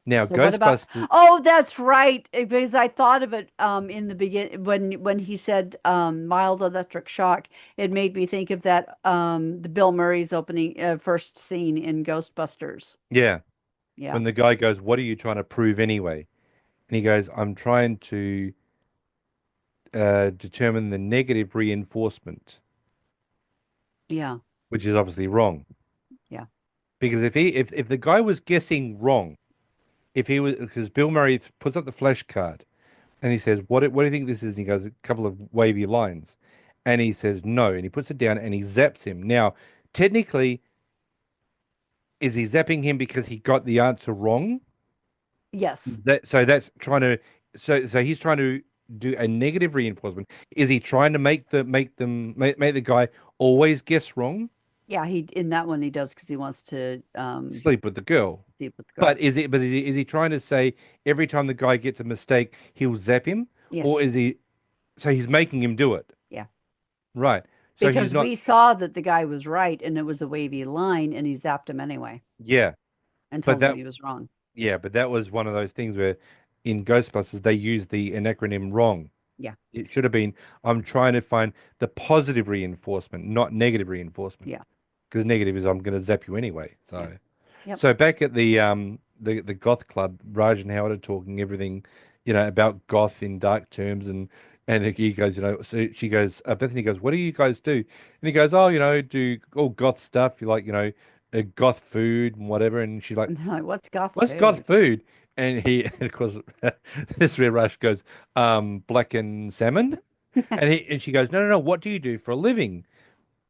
Now, So what about? Ghostbusters, Oh, that's right. Because I thought of it in the begin when he said mild electric shock, it made me think of that the Bill Murray's opening first scene in Ghostbusters. yeah, Yeah. when the guy goes, "What are you trying to prove anyway?" And he goes, "I'm trying to determine the negative reinforcement," Yeah. which is obviously wrong. Yeah. Because if the guy was guessing wrong, if he was because Bill Murray puts up the flash card and he says, what do you think this is?" And he goes, "A couple of wavy lines," and he says no, and he puts it down and he zaps him. Now, technically, is he zapping him because he got the answer wrong? Yes. That's trying to so he's trying to do a negative reinforcement. Is he trying to make the guy always guess wrong? Yeah, he in that one he does because he wants to Sleep with the girl. sleep with the girl. But is he trying to say every time the guy gets a mistake, he'll zap him? Or Yes. is he so he's making him do it? Yeah. Right. So he's Because not we saw that the guy was right and it was a wavy line and he zapped him anyway yeah. and But told him that he was wrong. yeah, but that was one of those things where in Ghostbusters they used the an acronym wrong. Yeah. It should have been I'm trying to find the positive reinforcement, not negative reinforcement. Yeah. Because negative is I'm going to zap you anyway. Yeah. So Yep. so back at the goth club, Raj and Howard are talking everything, about goth in dark terms and he goes, so she goes, Bethany goes, "What do you guys do?" And he goes, "Oh, do all goth stuff. You like, goth food and whatever." And she's like, And they're like, what's goth "What's goth food? food?" And and of course, this is where Raj goes, "Blackened salmon." And she goes, "No, no, no. What do you do for a living?"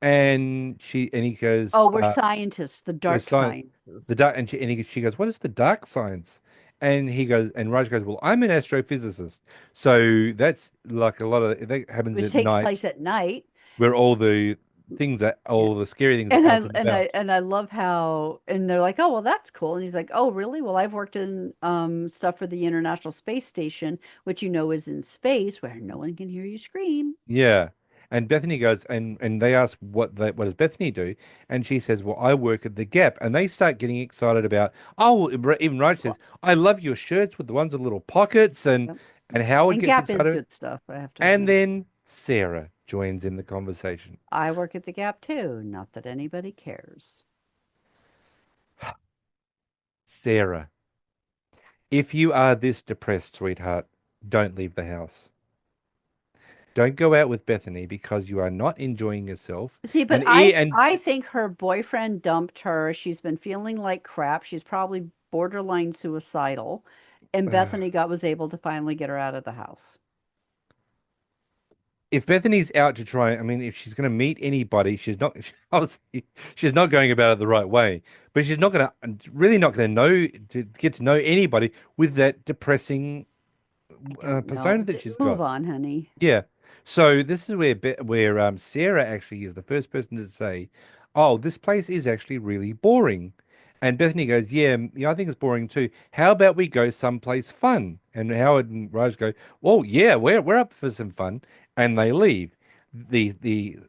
And he goes, Oh, we're scientists, the "We're dark science." sciences. The dark, she goes, "What is the dark science?" And he goes, and Raj goes, "Well, I'm an astrophysicist, so that's like a lot of that happens Which at takes night, place at night. where Yeah. all the scary things are And out and about." I love how and they're like, "Oh, well, that's cool." And he's like, "Oh, really? Well, I've worked in stuff for the International Space Station, which is in space where no one can hear you scream." Yeah. And Bethany goes, and they ask what does Bethany do? And she says, "Well, I work at the Gap." And they start getting excited about, oh, even Raj Well, says, "I love your shirts with the ones with little pockets," yep. and Howard And gets Gap is excited. good stuff, I have to And admit. then Sarah joins in the conversation. I work at the Gap too, not that anybody cares. Sarah, if you are this depressed, sweetheart, don't leave the house. Don't go out with Bethany because you are not enjoying yourself. See, but And and I think her boyfriend dumped her. She's been feeling like crap. She's probably borderline suicidal, and Bethany got was able to finally get her out of the house. if Bethany's out to try, I mean, if she's going to meet anybody, she's not. Obviously, she's not going about it the right way. But she's not going to really not going to know to get to know anybody with that depressing I don't persona know. that she's Move got. on, honey. Yeah. So this is where Sarah actually is the first person to say, "Oh, this place is actually really boring." And Bethany goes, "Yeah, yeah, I think it's boring too. How about we go someplace fun?" And Howard and Rose go, "Well, yeah, we're up for some fun." And they leave. The the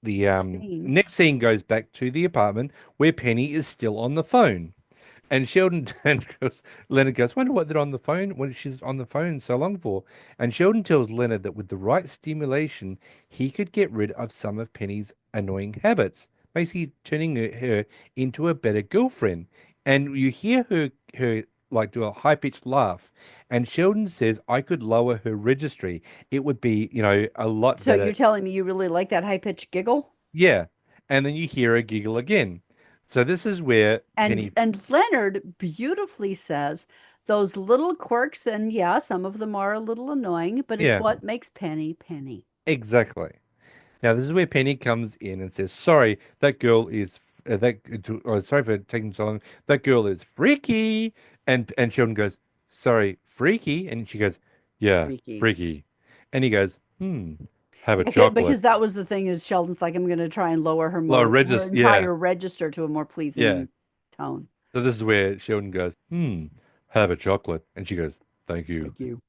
the Next scene. next scene goes back to the apartment where Penny is still on the phone. And Sheldon and Leonard goes, "Wonder what they're on the phone when she's on the phone so long for." And Sheldon tells Leonard that with the right stimulation, he could get rid of some of Penny's annoying habits, basically turning her into a better girlfriend. And you hear her like do a high-pitched laugh. And Sheldon says, "I could lower her registry. It would be, a lot So you're better." telling me you really like that high-pitched giggle? Yeah. And then you hear her giggle again. So this is where Penny, And Leonard beautifully says those little quirks, and yeah, some of them are a little annoying, but it's yeah, what makes Penny Penny. exactly. Now, this is where Penny comes in and says, "Sorry, that girl is sorry for taking so long. That girl is freaky." And Sheldon goes, "Sorry, freaky?" And she goes, "Yeah, Freaky. freaky." And he goes, have a Because chocolate." that was the thing is Sheldon's like, I'm going to try and lower Lower her register, yeah, entire register to a more yeah. pleasing tone. So this is where Sheldon goes, have a chocolate. And she goes, thank you. Thank you.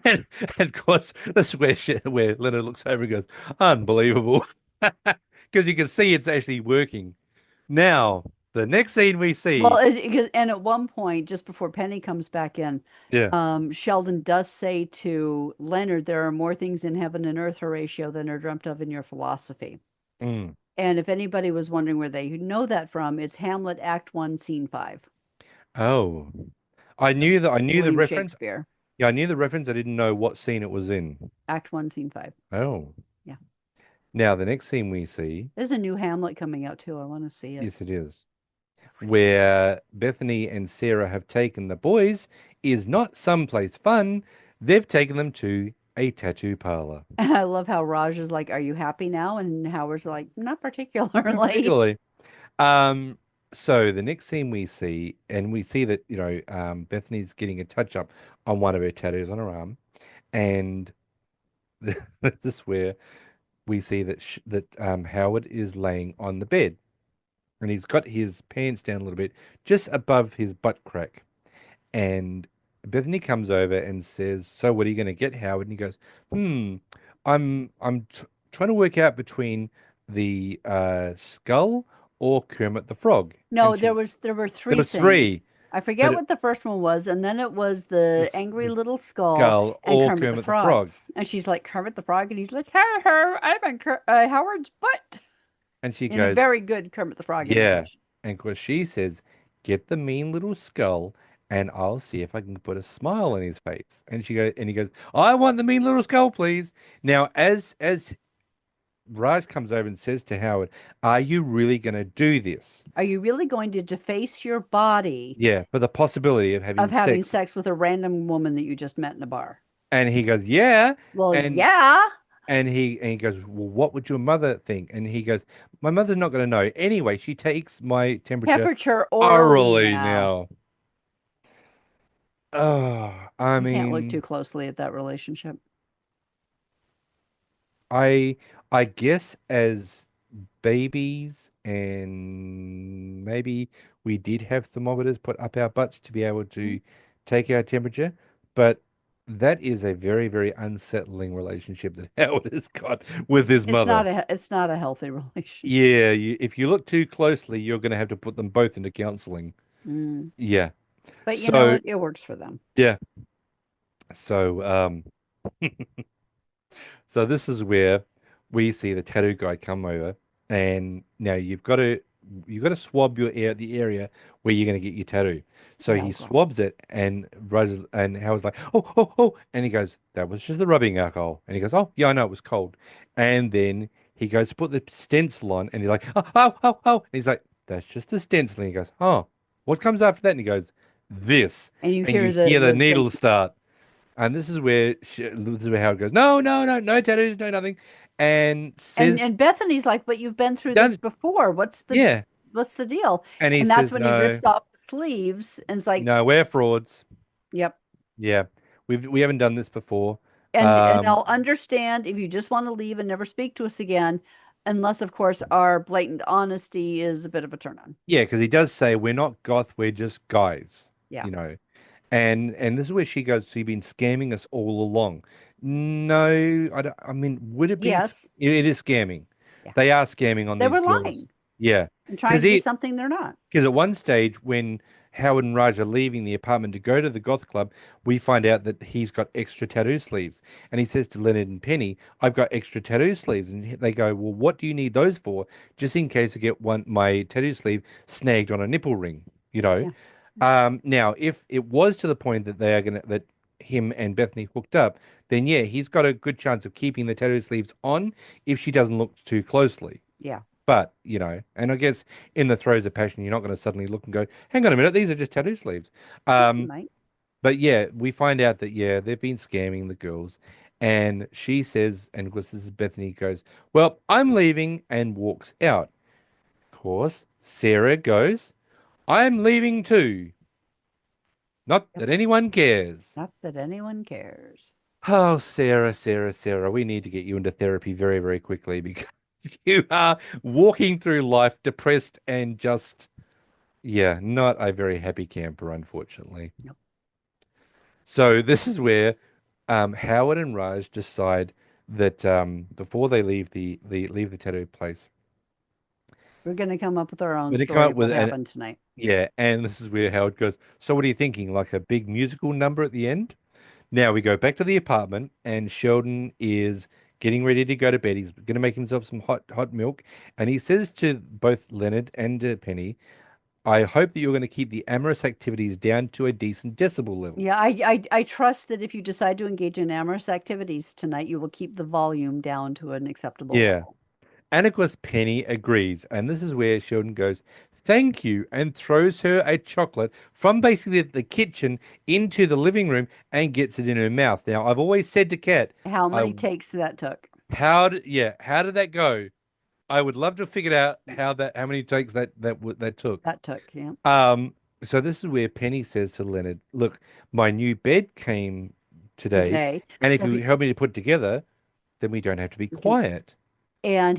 And of course, this is where Leonard looks over and goes, unbelievable. Because you can see it's actually working. Now, the next scene we Well, see, and at one point, just before Penny comes back in, yeah, Sheldon does say to Leonard, "There are more things in heaven and earth, Horatio, than are dreamt of in your philosophy." mm, And if anybody was wondering where they know that from, it's Hamlet, Act One, Scene Five. oh, That's I knew the William reference. Shakespeare, Yeah, I knew the reference. I didn't know what scene it was in. Act One, Scene Five. Oh, Yeah, now the next scene we see, there's a new Hamlet coming out too. I want to see it. yes, it is, where Bethany and Sarah have taken the boys is not someplace fun. They've taken them to a tattoo parlor. And I love how Raj is like, "Are you happy now?" And Howard's like, "Not Not particularly." particularly. Um, so the next scene we see, and we see that, Bethany's getting a touch up on one of her tattoos on her arm, and this is where we see that Howard is laying on the bed, and he's got his pants down a little bit, just above his butt crack. And Bethany comes over and says, "So what are you going to get, Howard?" And he goes, I'm trying to work out between the skull or Kermit the Frog." No, And she there were there three was things. three, I but forget what the first one was, and then it was the angry the little skull skull and or Kermit the Kermit the Frog. Frog. And she's like, "Kermit the Frog," and he's like, "Hey, hey, I'm in Howard's butt," And she in a goes, very good Kermit the Frog "Yeah." imitation. And of course she says, "Get the mean little skull and I'll see if I can put a smile on his face." And he goes, "I want the mean little skull, please." Now, as Raj comes over and says to Howard, "Are you really going to do this?" Are you really going to deface your body Yeah, for the possibility of having of having sex. sex with a random woman that you just met in a bar? And he goes, "Yeah." Well, And yeah. he goes, "Well, what would your mother think?" And he goes, "My mother's not going to know. Anyway, she takes my temperature Temperature orally orally now. now." Oh, I You can't look mean, too closely at that relationship. I I guess as babies, and maybe we did have thermometers put up our butts to be able Mm. to take our temperature, but that is a very, very unsettling relationship that Howard has got with his mother. It's not a healthy relationship. Yeah, if you look too closely, you're going to have to put them both into counseling. Mm. Yeah. But you know So, what? It works for them. yeah. So, so this is where we see the tattoo guy come over, and now you've got to swab the area where you're going to get your tattoo. So The he alcohol. swabs it, and Rose and Howard's like, "Oh, oh, oh," and he goes, "That was just the rubbing alcohol." And he goes, "Oh, yeah, I know it was cold." And then he goes to put the stencil on, and he's like, "Oh, oh, oh, oh," and he's like, "That's just the stencil." And he goes, "Oh, what comes after that?" And he goes, "This," And you and you hear hear the needle start. And this is where Howard goes, "No, no, no, no tattoos, no nothing," and says, and Bethany's like, "But you've been through this "Done, before. yeah." What's the deal?" And he And that's says, when he "No, rips off the sleeves and is like, no, we're frauds. "Yep." Yeah, we haven't done this before." And Um, I'll understand if you just want to leave and never speak to us again, unless of course our blatant honesty is a bit of a turn on. yeah, because he does say we're not goth, we're just guys, Yeah. you know. And this is where she goes, "So you've been scamming us all along." No, I don't, I mean, would it be? Yes. It is scamming. Yeah. They are scamming on They these were girls. lying Yeah, and trying because to be he something they're not. Because at one stage, when Howard and Raj are leaving the apartment to go to the goth club, we find out that he's got extra tattoo sleeves. And he says to Leonard and Penny, "I've got extra tattoo sleeves." And they go, "Well, what do you need those for?" "Just in case I get my tattoo sleeve snagged on a nipple ring, you know. Yeah. Now, if it was to the point that that him and Bethany hooked up, then yeah, he's got a good chance of keeping the tattoo sleeves on if she doesn't look too closely. Yeah. But, and I guess in the throes of passion, you're not going to suddenly look and go, "Hang on a minute, these are just tattoo sleeves." You Um, might. but yeah, we find out that, yeah, they've been scamming the girls. And she says, and of course, this is Bethany goes, "Well, I'm leaving," and walks out. Of course, Sarah goes, "I'm leaving too. Not Yep. that anyone cares." Not that anyone cares. Oh, Sarah, Sarah, Sarah, we need to get you into therapy very, very quickly because you are walking through life depressed and just Yeah, not a very happy camper, unfortunately. Nope. So this is where Howard and Raj decide that before they leave the tattoo place, We're going to come up with our own when they come story up of with what an happened tonight. yeah, and this is where Howard goes, so what are you thinking? Like a big musical number at the end? Now we go back to the apartment, and Sheldon is getting ready to go to bed. He's going to make himself some hot milk, and he says to both Leonard and Penny, "I hope that you're going to keep the amorous activities down to a decent decibel level." Yeah, I trust that if you decide to engage in amorous activities tonight, you will keep the volume down to an acceptable Yeah, level. and of course Penny agrees, and this is where Sheldon goes, "Thank you," and throws her a chocolate from basically the kitchen into the living room and gets it in her mouth. Now I've always said to Kat, How I many takes that took? how did that go? I would love to figure out how many takes that took. That took, yeah. Um, so this is where Penny says to Leonard, "Look, my new bed came today, Today. and if So if you he, help me to put it together, then we don't have to be if he quiet. and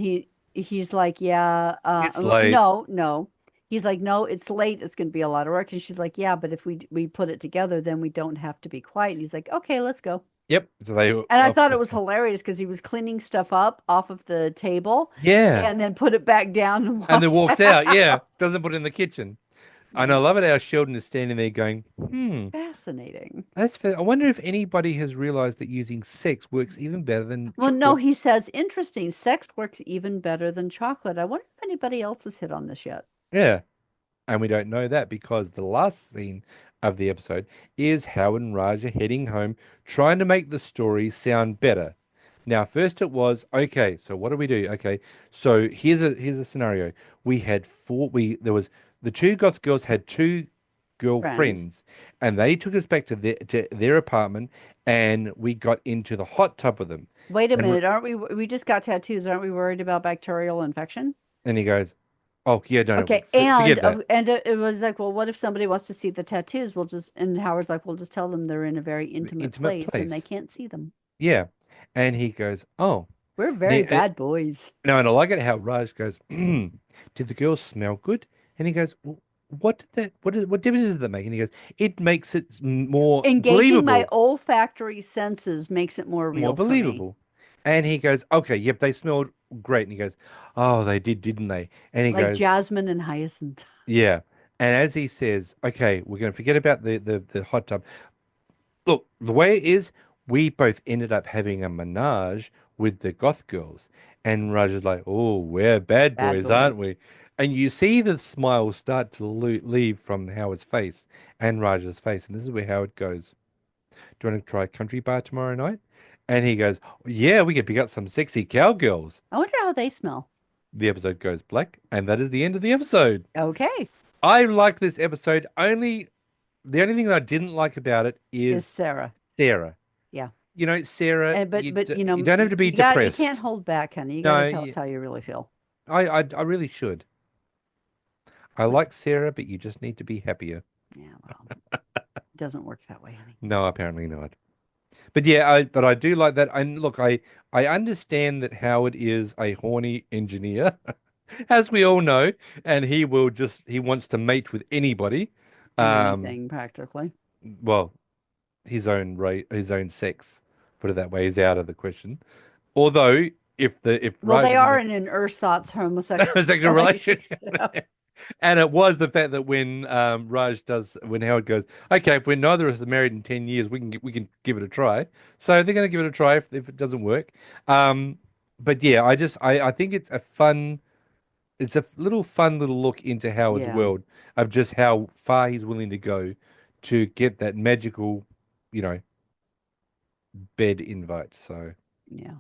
he's like, yeah, It's late. no. He's like, no, it's late. It's going to be a lot of work. And she's like, yeah, but if we put it together, then we don't have to be quiet. And he's like, okay, let's go. Yep." So they, And I thought it was hilarious because he was cleaning stuff up off of the table yeah, and then put it back down and and then walks walks out. Yeah, out. doesn't put it in the kitchen. And I Yeah. love it how Sheldon is standing there going, Fascinating. that's fair. I wonder if anybody has realized that using sex works even better than Well, no, chocolate." he says, interesting. Sex works even better than chocolate. I wonder if anybody else has hit on this yet. Yeah. And we don't know that because the last scene of the episode is Howard and Raj are heading home, trying to make the story sound better. Now, first it was, okay, so what do we do? Okay, so here's a scenario. We had four we there was the two goth girls had two Friends. girlfriends, and they took us back to their apartment, and we got into the hot tub with them. Wait a And minute, aren't we just got tattoos? Aren't we worried about bacterial infection? he goes, "Oh yeah, don't Okay, forget that." and it was like, well, what if somebody wants to see the tattoos? We'll just and Howard's like, we'll just tell them they're in a very The intimate intimate place and they place. can't see them. Yeah. And he goes, "Oh." We're And very bad boys. no, and I like it how Raj goes, "Did the girls smell good?" And he goes, What did that? What difference does that make?" And he goes, "It makes it more Engaging my believable, olfactory senses makes it more more real for me. believable." And he goes, "Okay, yep, they smelled great." And he goes, "Oh, they did, didn't they?" And he Like goes, jasmine and hyacinth. "Yeah." And as he says, "Okay, we're going to forget about the hot tub. Look, the way it is, we both ended up having a menage with the goth girls." And Raj is like, "Oh, we're bad Bad boys, boy. aren't we?" And you see the smile start to leave from Howard's face and Raj's face. And this is where Howard goes, "Do you want to try a country bar tomorrow night?" And he goes, "Yeah, we could pick up some sexy cowgirls." I wonder how they smell. The episode goes black, and that is the end of the episode. Okay. I like this episode. The only thing that I didn't like about it Is is Sarah. Sarah. Yeah. You know, Sarah, And but you you know, don't have to be you can't depressed. hold back, honey. You got to No, tell us how you really feel. I really should. I like Sarah, but you just need to be happier. Yeah, well, it doesn't work that way, honey. No, apparently not. But yeah, but I do like that. And look, I understand that Howard is a horny engineer, as we all know, and he wants to mate with anybody. And Um, anything practically. well, his own sex, put it that way, is out of the question. Although if Well, Raj they is in are a in an ersatz homosexual sexual relationship. relationship. And it was the fact that when when Howard goes, "Okay, if we're neither of us are married in 10 years, we can give it a try." So they're going to give it a try if it doesn't work. Um, but yeah, I think it's a fun little look into Howard's Yeah, world of just how far he's willing to go to get that magical, you know, bed invite. So yeah.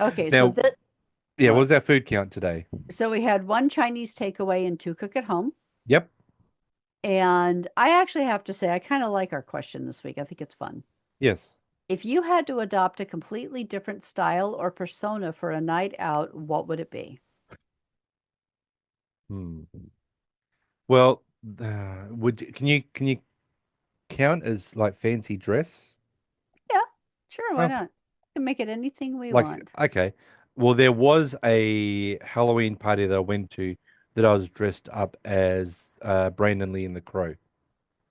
Okay, so now, that yeah, what what? was our food count today? So we had one Chinese takeaway and two cook at home. Yep. And I actually have to say, I kind of like our question this week. I think it's fun. Yes. If you had to adopt a completely different style or persona for a night out, what would it be? Hmm. Well, can you count as like fancy dress? Yeah, sure, why Oh, not? We can make it anything we like want. okay. Well, there was a Halloween party that I went to that I was dressed up as Brandon Lee in The Crow.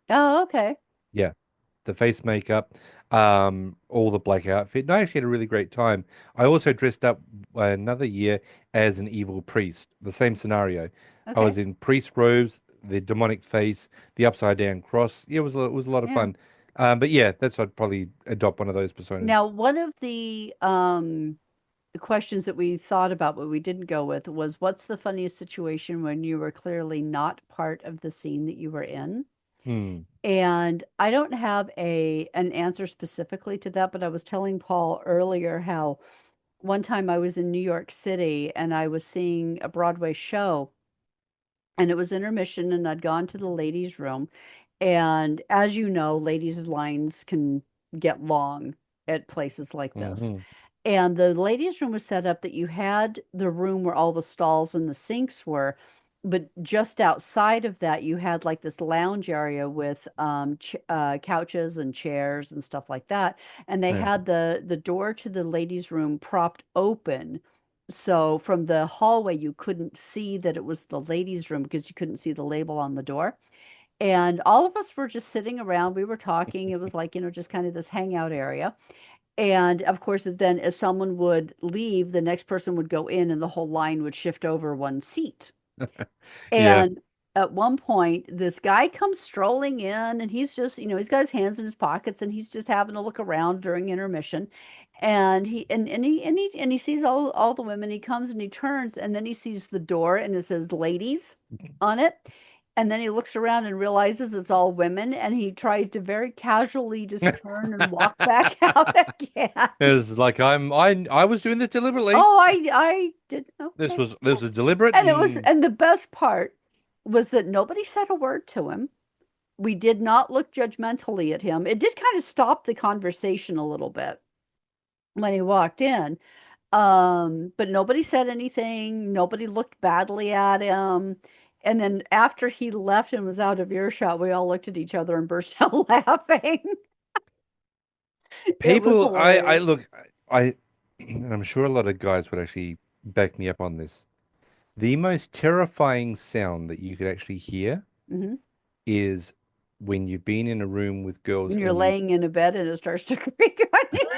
Oh, okay. Yeah, the face makeup, all the black outfit. And I actually had a really great time. I also dressed up another year as an evil priest. The same scenario. I Okay. was in priest robes, the demonic face, the upside down cross. Yeah, it was a lot of Yeah. fun. But yeah, that's I'd probably adopt one of those personas. Now, one of the questions that we thought about but we didn't go with was what's the funniest situation when you were clearly not part of the scene that you were in? Hmm. And I don't have a an answer specifically to that, but I was telling Paul earlier how one time I was in New York City and I was seeing a Broadway show and it was intermission and I'd gone to the ladies' room. And as you know, ladies' lines can get long at places like this. Hmm. And the ladies' room was set up that you had the room where all the stalls and the sinks were, but just outside of that, you had like this lounge area with ch couches and chairs and stuff like that. And they Yeah. had the door to the ladies' room propped open. So from the hallway, you couldn't see that it was the ladies' room because you couldn't see the label on the door. And all of us were just sitting around. We were talking. It was like, just kind of this hangout area. And of course, then as someone would leave, the next person would go in and the whole line would shift over one seat. Yeah. And at one point, this guy comes strolling in and he's just, he's got his hands in his pockets and he's just having a look around during intermission. And he sees all the women. He comes and he turns and then he sees the door and it says ladies on it. And then he looks around and realizes it's all women and he tried to very casually just turn and walk back out again. It's like I was doing this deliberately. Oh, I did okay. This was deliberate And it was, and and the best part was that nobody said a word to him. We did not look judgmentally at him. It did kind of stop the conversation a little bit when he walked in. But nobody said anything. Nobody looked badly at him. And then after he left and was out of earshot, we all looked at each other and burst out laughing. It was people I hilarious. look I and I'm sure a lot of guys would actually back me up on this. The most terrifying sound that you could actually hear Hmm. is when you've been in a room with girls When you're and you laying in a bed and it starts to creak on you.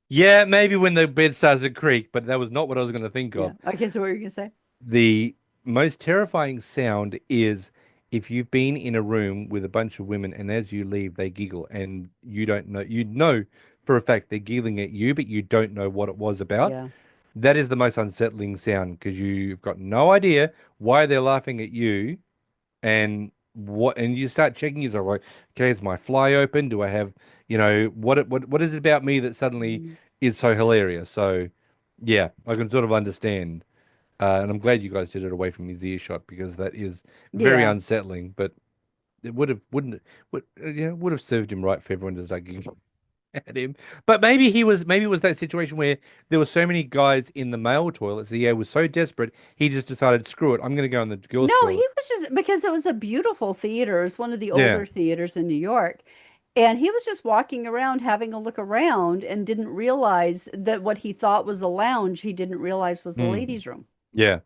yeah, maybe when the bed starts to creak, but that was not what I was going to think Yeah. of. Okay, so what were you gonna say? The most terrifying sound is if you've been in a room with a bunch of women and as you leave they giggle and you don't know you know for a fact they're giggling at you, but you don't know what it was about. Yeah. That is the most unsettling sound because you've got no idea why they're laughing at you and what and you start checking yourself like, okay, is my fly open? Do I have, what is it about me that suddenly Mhm. is so hilarious? So yeah, I can sort of understand. And I'm glad you guys did it away from his earshot because that is very Yeah. unsettling, but it would have wouldn't it would have served him right for everyone to start giggling at him. But maybe it was that situation where there were so many guys in the male toilets that he was so desperate he just decided, screw it, I'm gonna go in the girls' No, he toilet. was just because it was a beautiful theater. It was one of the Yeah. older theaters in New York. And he was just walking around having a look around and didn't realize that what he thought was a lounge, he didn't realize was the Mm. ladies' room. Yeah.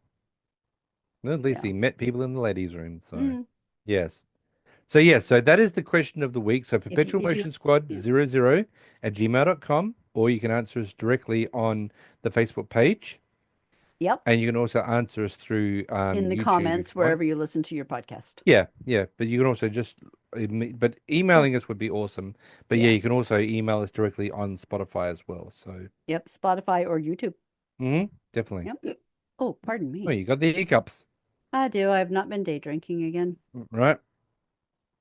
Well, at least Yeah. he met people in the ladies' room. So, Mm. yes. So, yeah. So, that is the question of the week. So, If you, Perpetual Motion Squad yeah. 00 at gmail.com, or you can answer us directly on the Facebook page. Yep. And you can also answer us through In the YouTube if comments, you want. wherever you listen to your podcast. Yeah. Yeah. But you can also but Oh, emailing us would be awesome. But yeah, yeah. you can also email us directly on Spotify as well. So, Yep. Spotify or YouTube. definitely. Yep. Oh, pardon Oh, me. you got the hiccups, I do. I have not been day drinking again. right?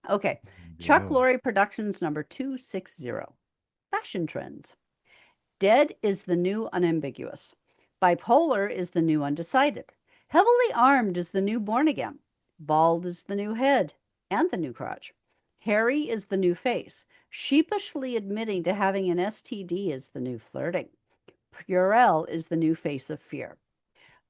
Okay. Chuck Yeah. Lorre Productions number 260. Fashion trends. Dead is the new unambiguous. Bipolar is the new undecided. Heavily armed is the new born again. Bald is the new head and the new crotch. Hairy is the new face. Sheepishly admitting to having an STD is the new flirting. Purell is the new face of fear.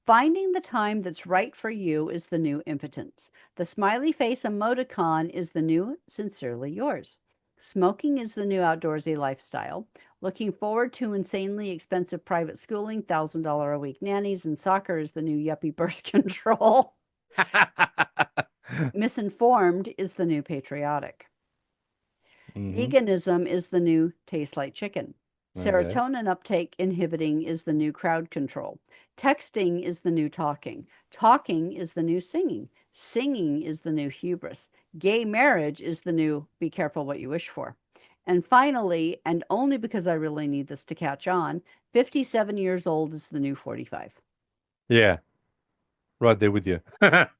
Finding the time that's right for you is the new impotence. The smiley face emoticon is the new sincerely yours. Smoking is the new outdoorsy lifestyle. Looking forward to insanely expensive private schooling, $1,000 a week nannies, and soccer is the new yuppie birth control. Misinformed is the new patriotic. Hmm. Veganism is the new taste like chicken. Okay. Serotonin uptake inhibiting is the new crowd control. Texting is the new talking. Talking is the new singing. Singing is the new hubris. Gay marriage is the new be careful what you wish for. And finally, and only because I really need this to catch on, 57 years old is the new 45. Yeah, right there with you. That's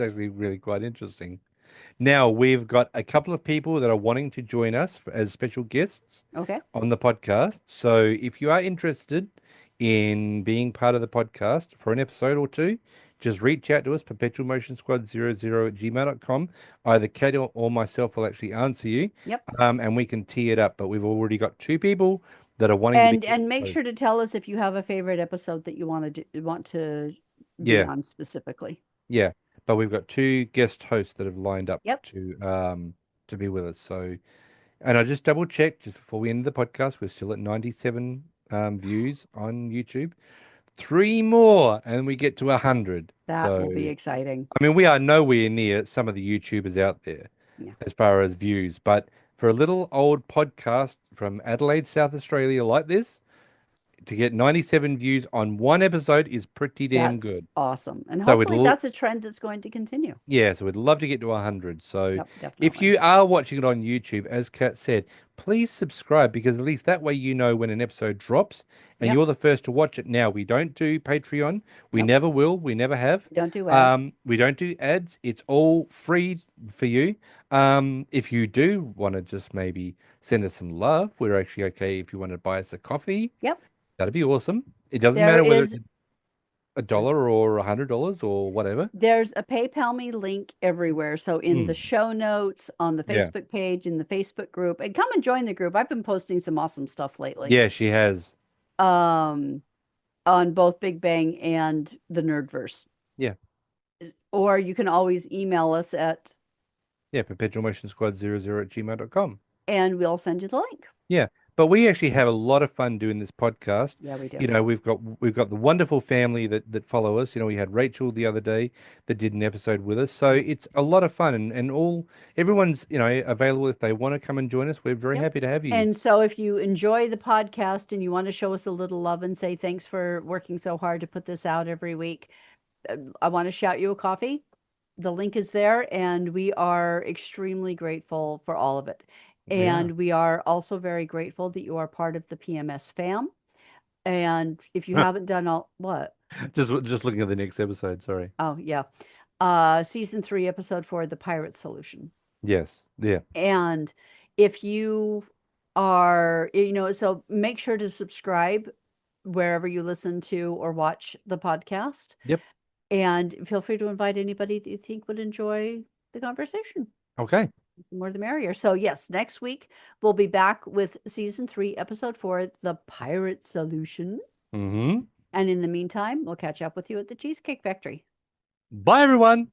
actually really quite interesting. Now, we've got a couple of people that are wanting to join us as special guests Okay. on the podcast. So if you are interested in being part of the podcast for an episode or two, just reach out to us, perpetualmotionsquad00@gmail.com. Either Kat or myself will actually answer you, Yep. and we can tee it up. But we've already got two people that are wanting to be And make guests. sure to tell us if you have a favorite episode that you want to be Yeah, on specifically. yeah. But we've got two guest hosts that have lined up Yep. to be with us. So. And I just double checked just before we ended the podcast. We're still at 97 views on YouTube. Three more, and we get to 100. That So, will be exciting. I mean, we are nowhere near some of the YouTubers out there Yeah. as far as views. But for a little old podcast from Adelaide, South Australia, like this, to get 97 views on one episode is pretty damn That's good. awesome. And So we'd hopefully that's a trend that's going to continue. Yeah, so we'd love to get to 100. So Yep, if definitely. you are watching it on YouTube, as Kat said, please subscribe because at least that way you know when an episode drops and Yep. you're the first to watch it. Now, we don't do Patreon. We Nope. never will. We never have. Don't do ads. We don't do ads. It's all free for you. If you do want to just maybe send us some love, we're actually okay if you want to buy us a coffee. Yep. That'd be awesome. It doesn't There matter whether it's is a sorry. dollar or $100 or whatever. There's a PayPal me link everywhere. So in the Mm. show notes, on the Yeah. Facebook page, in the Facebook group, and come and join the group. I've been posting some awesome stuff lately. Yeah, she has. Um, on both Big Bang and the Nerdverse. Yeah. Or you can always email us at Yeah, perpetualmotionsquad00@gmail.com. and we'll send you the link. Yeah, but we actually have a lot of fun doing this podcast. Yeah, we do. You know, we've got the wonderful family that follow us. You know, we had Rachel the other day that did an episode with us. So it's a lot of fun and all everyone's, available if they want to come and join us. We're very Yep. happy to have you. And so if you enjoy the podcast and you want to show us a little love and say thanks for working so hard to put this out every week, I want to shout you a coffee. The link is there, and we are extremely grateful for all of it. Yeah. And we are also very grateful that you are part of the PMS fam. And if you haven't done all what? Just looking at the next episode, sorry. Oh, yeah. Season 3, episode 4, The Pirate Solution. Yes. Yeah. And if you are, so make sure to subscribe wherever you listen to or watch the podcast. Yep. And feel free to invite anybody that you think would enjoy the conversation. Okay. The more the merrier. So, yes, next week we'll be back with season 3, episode 4, The Pirate Solution. Mm-hmm. And in the meantime, we'll catch up with you at the Cheesecake Factory. Bye, everyone.